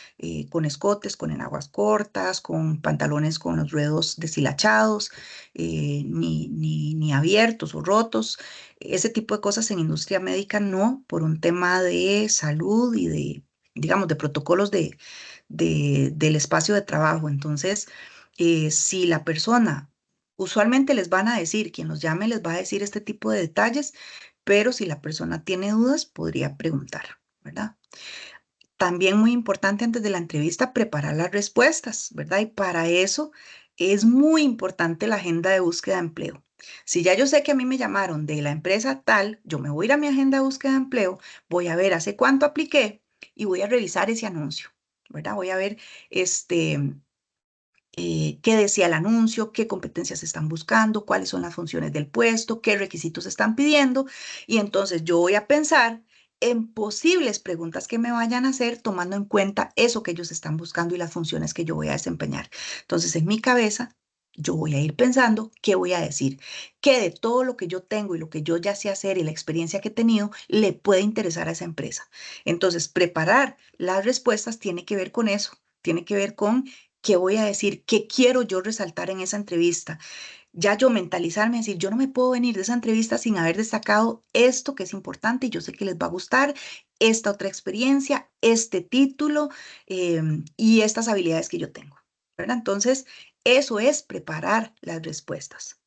con escotes, con enaguas cortas, con pantalones con los ruedos deshilachados, ni abiertos o rotos. Ese tipo de cosas en industria médica no, por un tema de salud y digamos, de protocolos del espacio de trabajo. Entonces, si la persona, usualmente les van a decir, quien los llame les va a decir este tipo de detalles, pero si la persona tiene dudas, podría preguntar, ¿verdad? También muy importante antes de la entrevista preparar las respuestas, ¿verdad? Y para eso es muy importante la agenda de búsqueda de empleo. Si ya yo sé que a mí me llamaron de la empresa tal, yo me voy a ir a mi agenda de búsqueda de empleo, voy a ver hace cuánto apliqué y voy a revisar ese anuncio, ¿verdad? Voy a ver qué decía el anuncio, qué competencias están buscando, cuáles son las funciones del puesto, qué requisitos están pidiendo. Y entonces yo voy a pensar en posibles preguntas que me vayan a hacer tomando en cuenta eso que ellos están buscando y las funciones que yo voy a desempeñar. Entonces en mi cabeza yo voy a ir pensando qué voy a decir, qué de todo lo que yo tengo y lo que yo ya sé hacer y la experiencia que he tenido le puede interesar a esa empresa. Entonces preparar las respuestas tiene que ver con eso, tiene que ver con qué voy a decir, qué quiero yo resaltar en esa entrevista. Ya yo mentalizarme, decir, yo no me puedo venir de esa entrevista sin haber destacado esto que es importante y yo sé que les va a gustar, esta otra experiencia, este título y estas habilidades que yo tengo, ¿verdad? Entonces, eso es preparar las respuestas.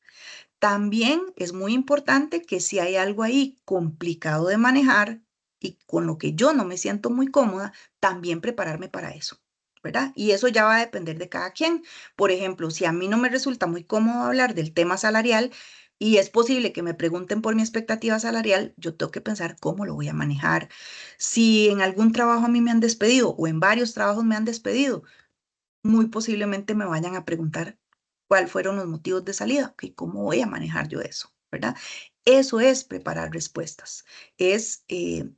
También es muy importante que si hay algo ahí complicado de manejar y con lo que yo no me siento muy cómoda, también prepararme para eso, ¿verdad? Y eso ya va a depender de cada quien. Por ejemplo, si a mí no me resulta muy cómodo hablar del tema salarial y es posible que me pregunten por mi expectativa salarial, yo tengo que pensar cómo lo voy a manejar. Si en algún trabajo a mí me han despedido o en varios trabajos me han despedido, muy posiblemente me vayan a preguntar cuáles fueron los motivos de salida, ok, ¿cómo voy a manejar yo eso? ¿Verdad? Eso es preparar respuestas, es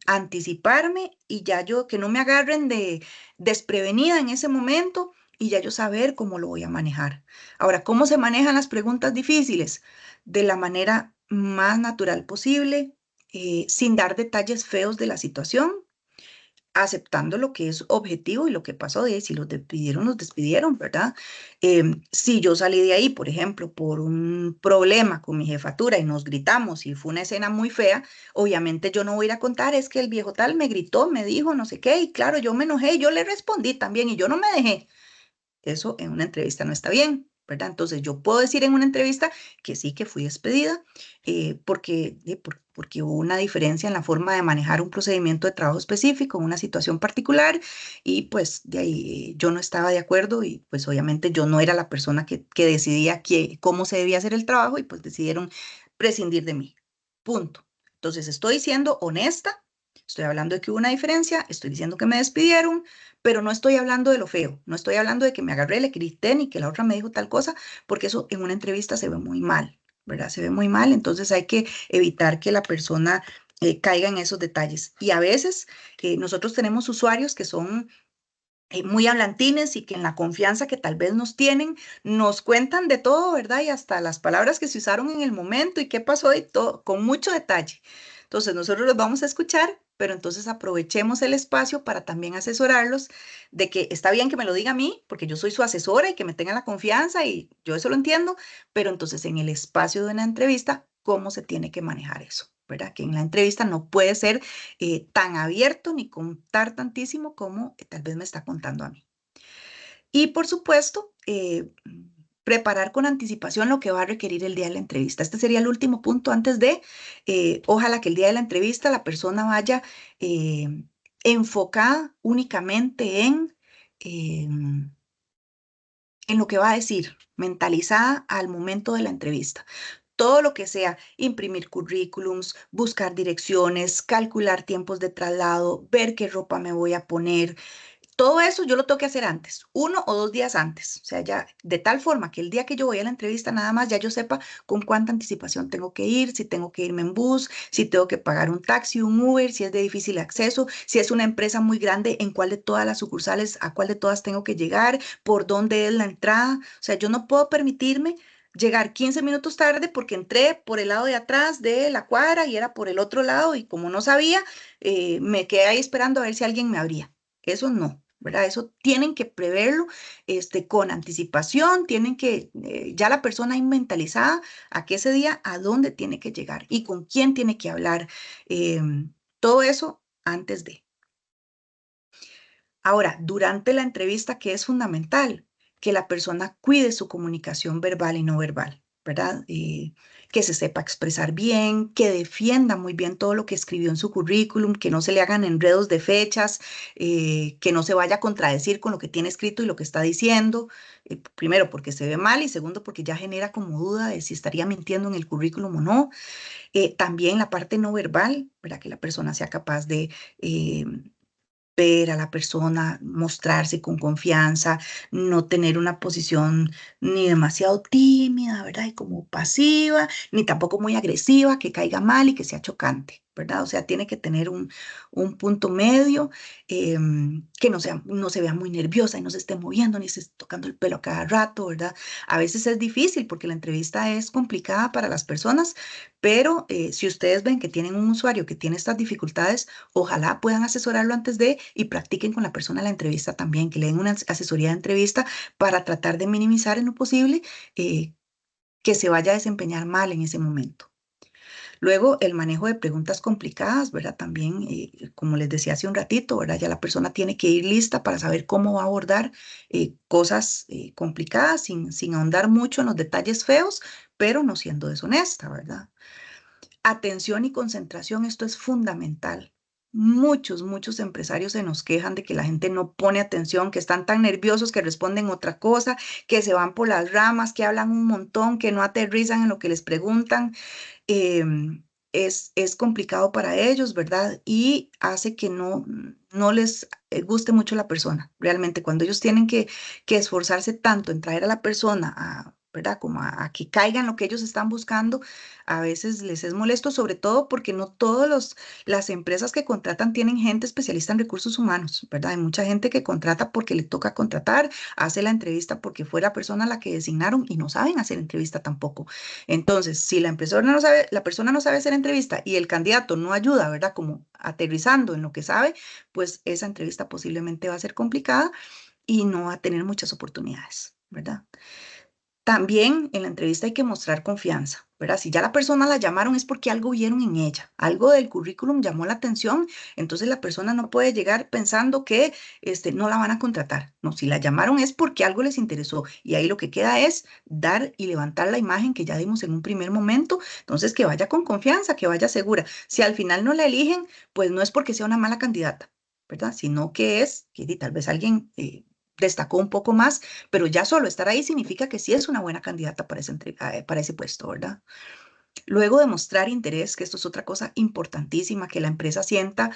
anticiparme y ya yo, que no me agarren de desprevenida en ese momento y ya yo saber cómo lo voy a manejar. Ahora, ¿cómo se manejan las preguntas difíciles? De la manera más natural posible, sin dar detalles feos de la situación, aceptando lo que es objetivo y lo que pasó de ahí. Si los despidieron, los despidieron, ¿verdad? Si yo salí de ahí, por ejemplo, por un problema con mi jefatura y nos gritamos y fue una escena muy fea, obviamente yo no voy a ir a contar, es que el viejo tal me gritó, me dijo no sé qué, y claro, yo me enojé y yo le respondí también y yo no me dejé. Eso en una entrevista no está bien, ¿verdad? Entonces yo puedo decir en una entrevista que sí que fui despedida porque hubo una diferencia en la forma de manejar un procedimiento de trabajo específico, en una situación particular, y pues de ahí yo no estaba de acuerdo y pues obviamente yo no era la persona que decidía cómo se debía hacer el trabajo y pues decidieron prescindir de mí. Punto. Entonces estoy siendo honesta, estoy hablando de que hubo una diferencia, estoy diciendo que me despidieron, pero no estoy hablando de lo feo, no estoy hablando de que me agarré, le grité ni que la otra me dijo tal cosa, porque eso en una entrevista se ve muy mal, ¿verdad? Se ve muy mal, entonces hay que evitar que la persona caiga en esos detalles. Y a veces nosotros tenemos usuarios que son muy hablantines y que en la confianza que tal vez nos tienen, nos cuentan de todo, ¿verdad? Y hasta las palabras que se usaron en el momento y qué pasó y todo, con mucho detalle. Entonces, nosotros los vamos a escuchar, pero entonces aprovechemos el espacio para también asesorarlos de que está bien que me lo diga a mí, porque yo soy su asesora y que me tenga la confianza y yo eso lo entiendo, pero entonces en el espacio de una entrevista, ¿cómo se tiene que manejar eso? ¿Verdad? Que en la entrevista no puede ser tan abierto ni contar tantísimo como tal vez me está contando a mí. Y por supuesto, preparar con anticipación lo que va a requerir el día de la entrevista. Este sería el último punto antes de, ojalá que el día de la entrevista la persona vaya enfocada únicamente en lo que va a decir, mentalizada al momento de la entrevista. Todo lo que sea imprimir currículums, buscar direcciones, calcular tiempos de traslado, ver qué ropa me voy a poner, todo eso yo lo tengo que hacer antes, 1 o 2 días antes. O sea, ya de tal forma que el día que yo voy a la entrevista nada más ya yo sepa con cuánta anticipación tengo que ir, si tengo que irme en bus, si tengo que pagar un taxi, un Uber, si es de difícil acceso, si es una empresa muy grande, en cuál de todas las sucursales, a cuál de todas tengo que llegar, por dónde es la entrada. O sea, yo no puedo permitirme llegar 15 minutos tarde porque entré por el lado de atrás de la cuadra y era por el otro lado y como no sabía, me quedé ahí esperando a ver si alguien me abría. Eso no, ¿verdad? Eso tienen que preverlo con anticipación, tienen que, ya la persona ahí mentalizada a que ese día, a dónde tiene que llegar y con quién tiene que hablar. Todo eso antes de. Ahora, durante la entrevista, ¿qué es fundamental? Que la persona cuide su comunicación verbal y no verbal, ¿verdad? Que se sepa expresar bien, que defienda muy bien todo lo que escribió en su currículum, que no se le hagan enredos de fechas, que no se vaya a contradecir con lo que tiene escrito y lo que está diciendo. Primero, porque se ve mal y segundo, porque ya genera como duda de si estaría mintiendo en el currículum o no. También la parte no verbal, ¿verdad? Que la persona sea capaz de eh, ver a la persona, mostrarse con confianza, no tener una posición ni demasiado tímida, ¿verdad? Y como pasiva, ni tampoco muy agresiva, que caiga mal y que sea chocante, ¿verdad? O sea, tiene que tener un punto medio, que no se vea muy nerviosa y no se esté moviendo ni se esté tocando el pelo a cada rato, ¿verdad? A veces es difícil porque la entrevista es complicada para las personas, pero si ustedes ven que tienen un usuario que tiene estas dificultades, ojalá puedan asesorarlo antes de y practiquen con la persona la entrevista también, que le den una asesoría de entrevista para tratar de minimizar en lo posible eh, que se vaya a desempeñar mal en ese momento. Luego, el manejo de preguntas complicadas, ¿verdad? También, como les decía hace un ratito, ¿verdad? Ya la persona tiene que ir lista para saber cómo va a abordar cosas complicadas sin ahondar mucho en los detalles feos, pero no siendo deshonesta, ¿verdad? Atención y concentración, esto es fundamental. Muchos empresarios se nos quejan de que la gente no pone atención, que están tan nerviosos que responden otra cosa, que se van por las ramas, que hablan un montón, que no aterrizan en lo que les preguntan. Es complicado para ellos, ¿verdad? Y hace que no les guste mucho la persona. Realmente, cuando ellos tienen que esforzarse tanto en traer a la persona ¿verdad? Como a que caigan lo que ellos están buscando, a veces les es molesto, sobre todo porque no todas las empresas que contratan tienen gente especialista en recursos humanos, ¿verdad? Hay mucha gente que contrata porque le toca contratar, hace la entrevista porque fue la persona a la que designaron y no saben hacer entrevista tampoco. Entonces, si la persona no sabe, la persona no sabe hacer entrevista y el candidato no ayuda, ¿verdad? Como aterrizando en lo que sabe, pues esa entrevista posiblemente va a ser complicada y no va a tener muchas oportunidades, ¿verdad? También en la entrevista hay que mostrar confianza, ¿verdad? Si ya la persona la llamaron es porque algo vieron en ella, algo del currículum llamó la atención, entonces la persona no puede llegar pensando que no la van a contratar. No, si la llamaron es porque algo les interesó y ahí lo que queda es dar y levantar la imagen que ya dimos en un primer momento, entonces que vaya con confianza, que vaya segura. Si al final no la eligen, pues no es porque sea una mala candidata, ¿verdad? Sino que es que tal vez alguien destacó un poco más, pero ya solo estar ahí significa que sí es una buena candidata para para ese puesto, ¿verdad? Luego de mostrar interés, que esto es otra cosa importantísima, que la empresa sienta,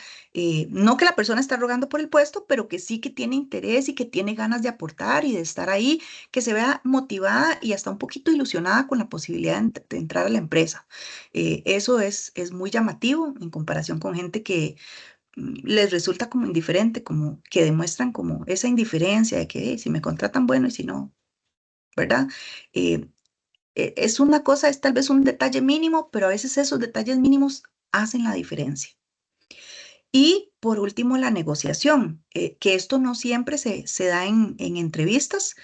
no que la persona está rogando por el puesto, pero que sí que tiene interés y que tiene ganas de aportar y de estar ahí, que se vea motivada y hasta un poquito ilusionada con la posibilidad de entrar a la empresa. Eso es muy llamativo en comparación con gente que les resulta como indiferente, como que demuestran como esa indiferencia de que si me contratan, bueno, y si no, ¿verdad? Eh, es una cosa, es tal vez un detalle mínimo, pero a veces esos detalles mínimos hacen la diferencia. Y por último, la negociación, que esto no siempre se da en entrevistas,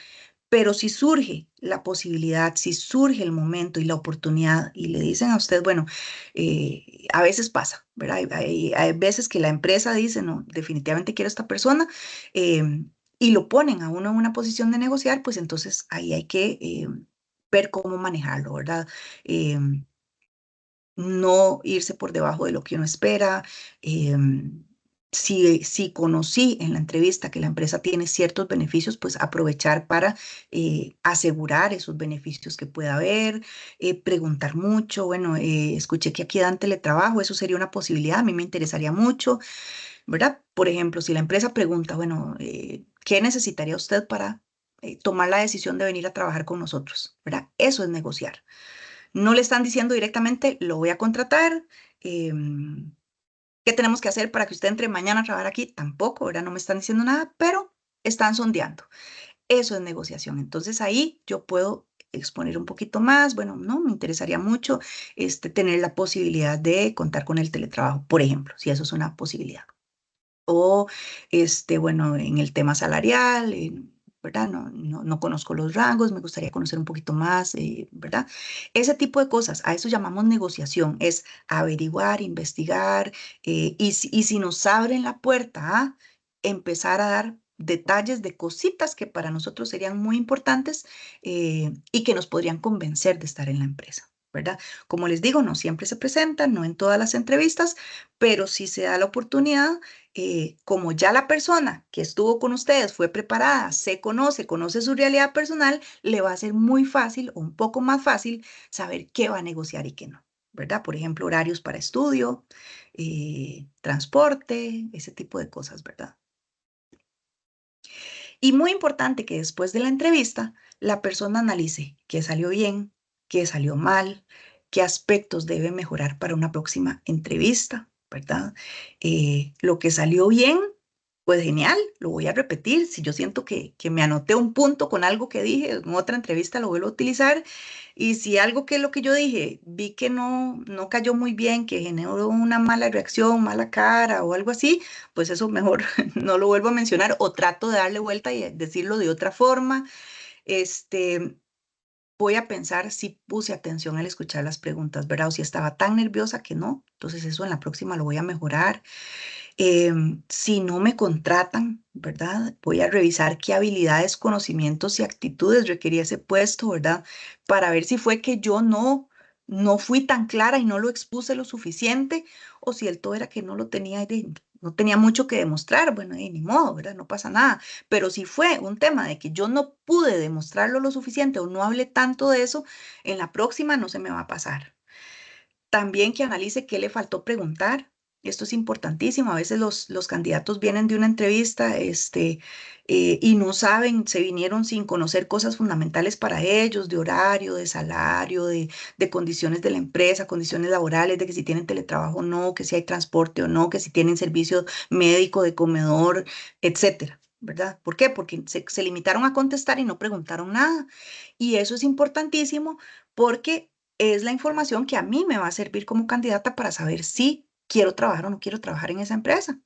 pero si surge la posibilidad, si surge el momento y la oportunidad y le dicen a usted, bueno, a veces pasa, ¿verdad? Hay veces que la empresa dice, no, definitivamente quiero a esta persona y lo ponen a uno en una posición de negociar, pues entonces ahí hay que ver cómo manejarlo, ¿verdad? No irse por debajo de lo que uno espera. Si conocí en la entrevista que la empresa tiene ciertos beneficios, pues aprovechar para asegurar esos beneficios que pueda haber, preguntar mucho, bueno, escuché que aquí dan teletrabajo, eso sería una posibilidad, a mí me interesaría mucho, ¿verdad? Por ejemplo, si la empresa pregunta, bueno, ¿qué necesitaría usted para tomar la decisión de venir a trabajar con nosotros? ¿Verdad? Eso es negociar. No le están diciendo directamente, lo voy a contratar. em, ¿Qué tenemos que hacer para que usted entre mañana a trabajar aquí? Tampoco, ¿verdad? No me están diciendo nada, pero están sondeando. Eso es negociación. Entonces ahí yo puedo exponer un poquito más. Bueno, no, me interesaría mucho tener la posibilidad de contar con el teletrabajo, por ejemplo, si eso es una posibilidad. O, bueno, en el tema salarial, ¿verdad? No conozco los rangos, me gustaría conocer un poquito más, ¿verdad? Ese tipo de cosas, a eso llamamos negociación, es averiguar, investigar, y si nos abren la puerta a empezar a dar detalles de cositas que para nosotros serían muy importantes y que nos podrían convencer de estar en la empresa, ¿verdad? Como les digo, no siempre se presentan, no en todas las entrevistas, pero si se da la oportunidad, como ya la persona que estuvo con ustedes fue preparada, se conoce su realidad personal, le va a ser muy fácil o un poco más fácil saber qué va a negociar y qué no, ¿verdad? Por ejemplo, horarios para estudio, transporte, ese tipo de cosas, ¿verdad? Y muy importante que después de la entrevista, la persona analice qué salió bien, qué salió mal, qué aspectos debe mejorar para una próxima entrevista, ¿verdad? Lo que salió bien, pues genial, lo voy a repetir. Si yo siento que me anoté un punto con algo que dije en otra entrevista, lo vuelvo a utilizar. Y si algo que es lo que yo dije, vi que no cayó muy bien, que generó una mala reacción, mala cara o algo así, pues eso mejor no lo vuelvo a mencionar o trato de darle vuelta y decirlo de otra forma. Este, voy a pensar si puse atención al escuchar las preguntas, ¿verdad? O si estaba tan nerviosa que no. Entonces eso en la próxima lo voy a mejorar. Si no me contratan, ¿verdad? Voy a revisar qué habilidades, conocimientos y actitudes requería ese puesto, ¿verdad? Para ver si fue que yo no fui tan clara y no lo expuse lo suficiente, o si el todo era que no lo tenía, no tenía mucho que demostrar, bueno, ni modo, ¿verdad? No pasa nada. Pero si fue un tema de que yo no pude demostrarlo lo suficiente o no hablé tanto de eso, en la próxima no se me va a pasar. También que analice qué le faltó preguntar, Esto es importantísimo. A veces los candidatos vienen de una entrevista y no saben, se vinieron sin conocer cosas fundamentales para ellos, de horario, de salario, de condiciones de la empresa, condiciones laborales, de que si tienen teletrabajo o no, que si hay transporte o no, que si tienen servicio médico de comedor, etcétera. ¿Verdad? ¿Por qué? Porque se limitaron a contestar y no preguntaron nada. Y eso es importantísimo porque es la información que a mí me va a servir como candidata para saber si quiero trabajar o no quiero trabajar en esa empresa.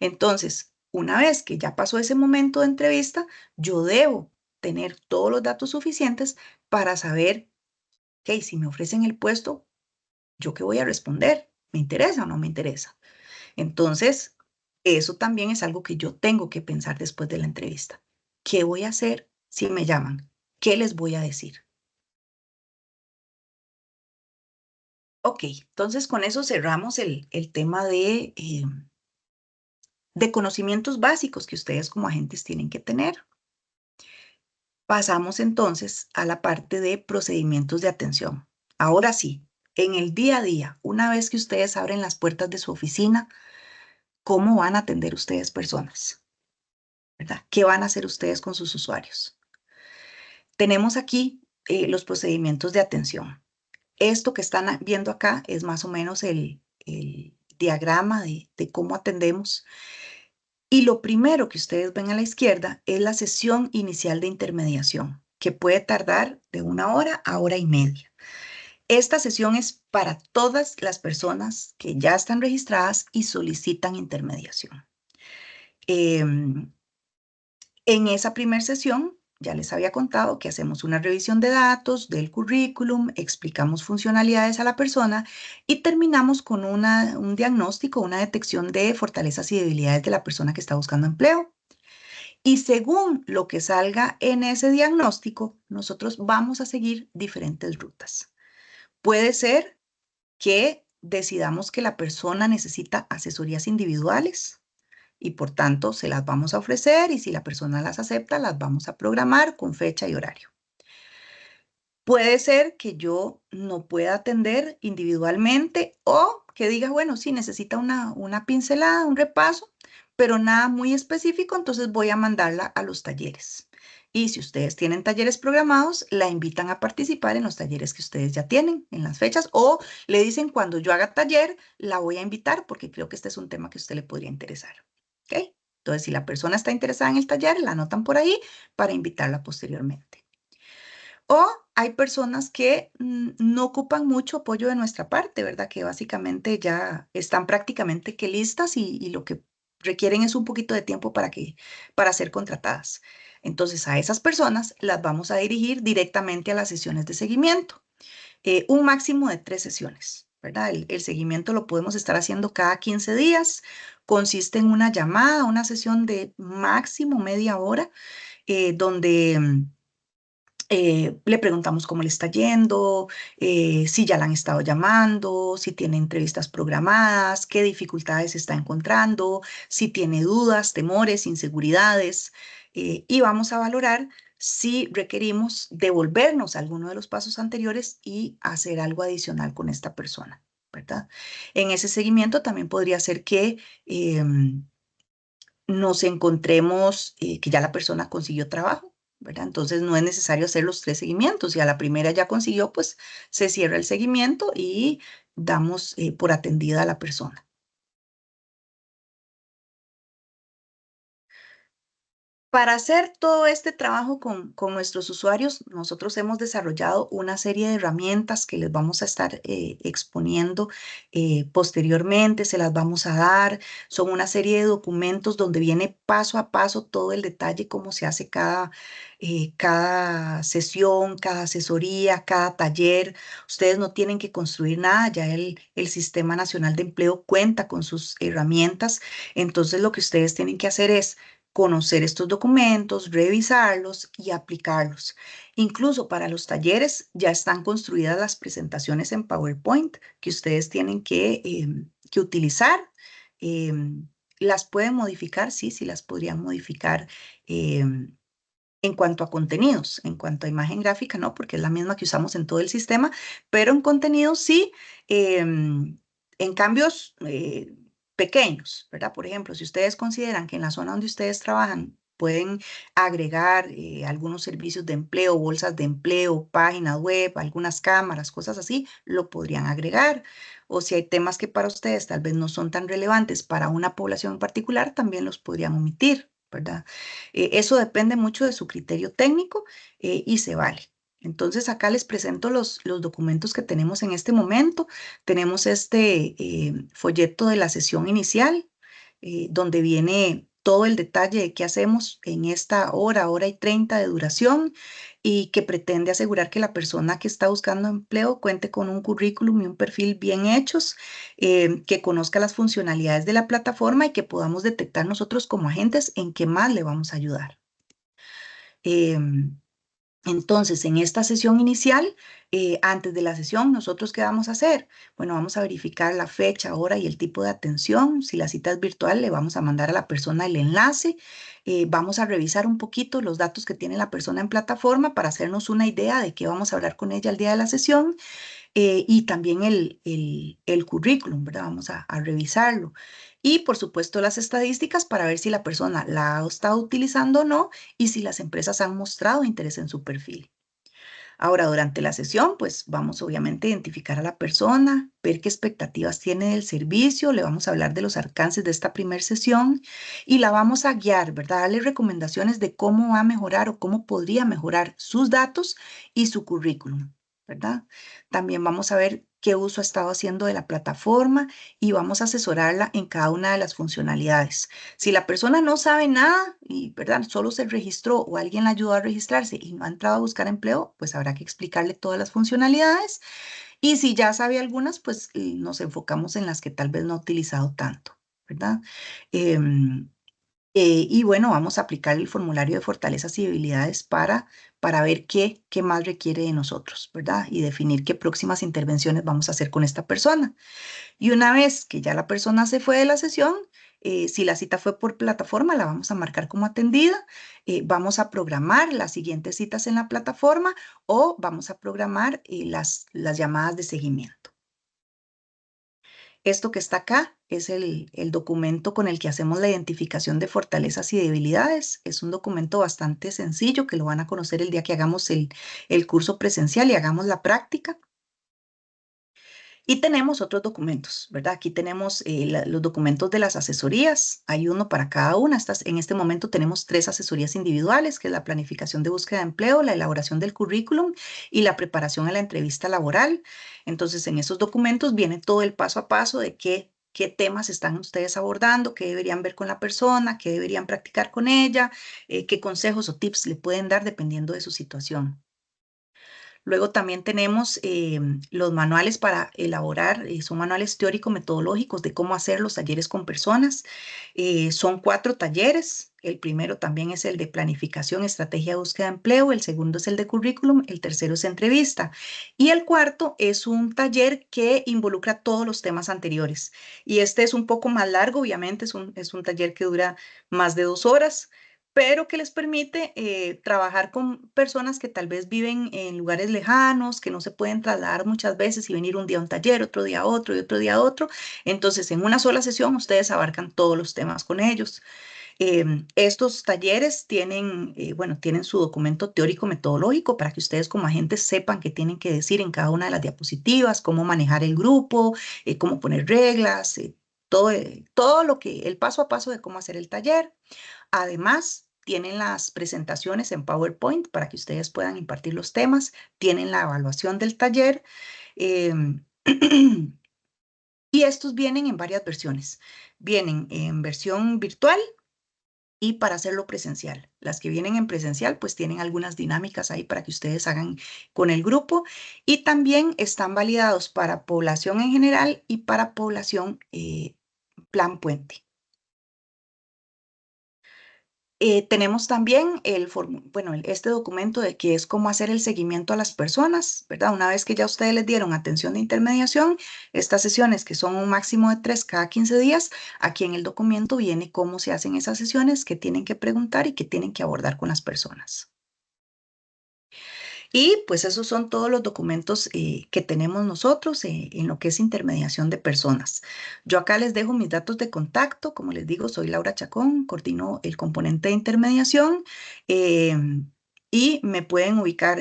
Entonces, una vez que ya pasó ese momento de entrevista, yo debo tener todos los datos suficientes para saber, ok, si me ofrecen el puesto, ¿yo qué voy a responder? ¿Me interesa o no me interesa? Entonces, eso también es algo que yo tengo que pensar después de la entrevista. ¿Qué voy a hacer si me llaman? ¿Qué les voy a decir? Ok, entonces con eso cerramos el tema de conocimientos básicos que ustedes como agentes tienen que tener. Pasamos entonces a la parte de procedimientos de atención. Ahora sí, en el día a día, una vez que ustedes abren las puertas de su oficina, ¿cómo van a atender ustedes personas? ¿Verdad? ¿Qué van a hacer ustedes con sus usuarios? Tenemos aquí los procedimientos de atención. Esto que están viendo acá es más o menos el diagrama de cómo atendemos. Y lo primero que ustedes ven a la izquierda es la sesión inicial de intermediación, que puede tardar de 1 hora a 1 hora y media. Esta sesión es para todas las personas que ya están registradas y solicitan intermediación. En esa primera sesión, ya les había contado que hacemos una revisión de datos del currículum, explicamos funcionalidades a la persona y terminamos con un diagnóstico, una detección de fortalezas y debilidades de la persona que está buscando empleo. Y según lo que salga en ese diagnóstico, nosotros vamos a seguir diferentes rutas. Puede ser que decidamos que la persona necesita asesorías individuales y por tanto se las vamos a ofrecer y si la persona las acepta, las vamos a programar con fecha y horario. Puede ser que yo no pueda atender individualmente o que diga, bueno, sí, necesita una pincelada, un repaso, pero nada muy específico, entonces voy a mandarla a los talleres. Y si ustedes tienen talleres programados, la invitan a participar en los talleres que ustedes ya tienen en las fechas o le dicen cuando yo haga taller, la voy a invitar porque creo que este es un tema que a usted le podría interesar. ¿Ok? Entonces, si la persona está interesada en el taller, la anotan por ahí para invitarla posteriormente. O hay personas que no ocupan mucho apoyo de nuestra parte, ¿verdad? Que básicamente ya están prácticamente que listas y lo que requieren es un poquito de tiempo para ser contratadas. Entonces, a esas personas las vamos a dirigir directamente a las sesiones de seguimiento. Un máximo de 3 sesiones, ¿verdad? El seguimiento lo podemos estar haciendo cada 15 días. Consiste en una llamada, una sesión de máximo media hora, donde le preguntamos cómo le está yendo, si ya la han estado llamando, si tiene entrevistas programadas, qué dificultades está encontrando, si tiene dudas, temores, inseguridades, y vamos a valorar si requerimos devolvernos a alguno de los pasos anteriores y hacer algo adicional con esta persona, ¿verdad? En ese seguimiento también podría ser que nos encontremos que ya la persona consiguió trabajo, ¿verdad? Entonces no es necesario hacer los 3 seguimientos. Si a la primera ya consiguió, pues se cierra el seguimiento y damos por atendida a la persona. Para hacer todo este trabajo con nuestros usuarios, nosotros hemos desarrollado una serie de herramientas que les vamos a estar exponiendo posteriormente, se las vamos a dar. Son una serie de documentos donde viene paso a paso todo el detalle, cómo se hace cada sesión, cada asesoría, cada taller. Ustedes no tienen que construir nada, ya el Sistema Nacional de Empleo cuenta con sus herramientas. Entonces lo que ustedes tienen que hacer es conocer estos documentos, revisarlos y aplicarlos. Incluso para los talleres ya están construidas las presentaciones en PowerPoint que ustedes tienen que utilizar. ¿Las pueden modificar? Sí, sí las podrían modificar. En cuanto a contenidos, en cuanto a imagen gráfica, no, porque es la misma que usamos en todo el sistema, pero en contenidos sí. En cambios pequeños, ¿verdad? Por ejemplo, si ustedes consideran que en la zona donde ustedes trabajan pueden agregar algunos servicios de empleo, bolsas de empleo, páginas web, algunas cámaras, cosas así, lo podrían agregar. O si hay temas que para ustedes tal vez no son tan relevantes para una población en particular, también los podrían omitir, ¿verdad? Eso depende mucho de su criterio técnico y se vale. Entonces acá les presento los documentos que tenemos en este momento. Tenemos este folleto de la sesión inicial, donde viene todo el detalle de qué hacemos en esta hora y 30 de duración y que pretende asegurar que la persona que está buscando empleo cuente con un currículum y un perfil bien hechos, que conozca las funcionalidades de la plataforma y que podamos detectar nosotros como agentes en qué más le vamos a ayudar. Em, entonces, en esta sesión inicial, antes de la sesión, ¿nosotros qué vamos a hacer? Bueno, vamos a verificar la fecha, hora y el tipo de atención. Si la cita es virtual, le vamos a mandar a la persona el enlace. Vamos a revisar un poquito los datos que tiene la persona en plataforma para hacernos una idea de qué vamos a hablar con ella el día de la sesión. Y también el currículum, ¿verdad? Vamos a revisarlo. Y por supuesto las estadísticas para ver si la persona la ha estado utilizando o no y si las empresas han mostrado interés en su perfil. Ahora, durante la sesión, pues vamos obviamente a identificar a la persona, ver qué expectativas tiene del servicio, le vamos a hablar de los alcances de esta primera sesión y la vamos a guiar, ¿verdad? Darle recomendaciones de cómo va a mejorar o cómo podría mejorar sus datos y su currículum, ¿verdad? También vamos a ver qué uso ha estado haciendo de la plataforma y vamos a asesorarla en cada una de las funcionalidades. Si la persona no sabe nada y, ¿verdad? Solo se registró o alguien la ayudó a registrarse y no ha entrado a buscar empleo, pues habrá que explicarle todas las funcionalidades. Y si ya sabe algunas, pues nos enfocamos en las que tal vez no ha utilizado tanto, ¿verdad? Em, y bueno, vamos a aplicar el formulario de fortalezas y debilidades para ver qué más requiere de nosotros, ¿verdad? Y definir qué próximas intervenciones vamos a hacer con esta persona. Y una vez que ya la persona se fue de la sesión, si la cita fue por plataforma, la vamos a marcar como atendida, vamos a programar las siguientes citas en la plataforma o vamos a programar las llamadas de seguimiento. Esto que está acá es el documento con el que hacemos la identificación de fortalezas y debilidades. Es un documento bastante sencillo que lo van a conocer el día que hagamos el curso presencial y hagamos la práctica. Y tenemos otros documentos, ¿verdad? Aquí tenemos los documentos de las asesorías. Hay uno para cada una. En este momento tenemos 3 asesorías individuales, que es la planificación de búsqueda de empleo, la elaboración del currículum y la preparación a la entrevista laboral. Entonces, en esos documentos viene todo el paso a paso de qué temas están ustedes abordando, qué deberían ver con la persona, qué deberían practicar con ella, qué consejos o tips le pueden dar dependiendo de su situación. Luego también tenemos los manuales para elaborar, son manuales teórico-metodológicos de cómo hacer los talleres con personas. Son 4 talleres. El primero también es el de planificación, estrategia de búsqueda de empleo. El segundo es el de currículum. El tercero es entrevista. Y el cuarto es un taller que involucra todos los temas anteriores. Y este es un poco más largo, obviamente, es un taller que dura más de 2 horas, pero que les permite trabajar con personas que tal vez viven en lugares lejanos, que no se pueden trasladar muchas veces y venir un día a un taller, otro día a otro y otro día a otro. Entonces, en una sola sesión, ustedes abarcan todos los temas con ellos. Estos talleres tienen, bueno, tienen su documento teórico metodológico para que ustedes como agentes sepan qué tienen que decir en cada una de las diapositivas, cómo manejar el grupo, cómo poner reglas, todo el paso a paso de cómo hacer el taller. Además, tienen las presentaciones en PowerPoint para que ustedes puedan impartir los temas, tienen la evaluación del taller y estos vienen en varias versiones. Vienen en versión virtual y para hacerlo presencial. Las que vienen en presencial pues tienen algunas dinámicas ahí para que ustedes hagan con el grupo y también están validados para población en general y para población plan puente. Tenemos también este documento de que es cómo hacer el seguimiento a las personas, ¿verdad? Una vez que ya ustedes les dieron atención de intermediación, estas sesiones que son un máximo de 3 cada 15 días, aquí en el documento viene cómo se hacen esas sesiones, qué tienen que preguntar y qué tienen que abordar con las personas. Y pues esos son todos los documentos que tenemos nosotros en lo que es intermediación de personas. Yo acá les dejo mis datos de contacto. Como les digo, soy Laura Chacón, coordino el componente de intermediación. Y me pueden ubicar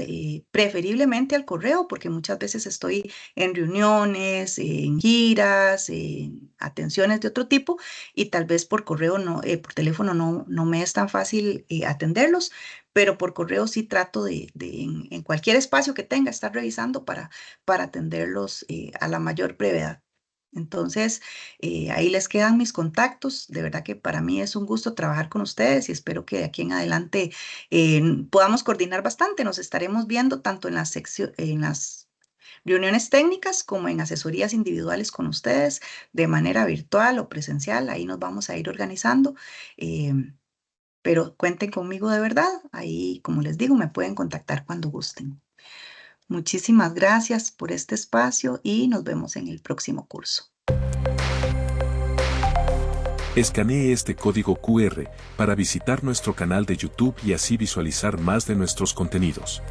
preferiblemente al correo, porque muchas veces estoy en reuniones, en giras, en atenciones de otro tipo, y tal vez por correo no, por teléfono no me es tan fácil atenderlos, pero por correo sí trato en cualquier espacio que tenga estar revisando para atenderlos a la mayor brevedad. Entonces, ahí les quedan mis contactos. De verdad que para mí es un gusto trabajar con ustedes y espero que de aquí en adelante podamos coordinar bastante. Nos estaremos viendo tanto en las reuniones técnicas como en asesorías individuales con ustedes de manera virtual o presencial. Ahí nos vamos a ir organizando. eh, pero cuenten conmigo de verdad. Ahí, como les digo, me pueden contactar cuando gusten. Muchísimas gracias por este espacio y nos vemos en el próximo curso. Escanee este código QR para visitar nuestro canal de YouTube y así visualizar más de nuestros contenidos.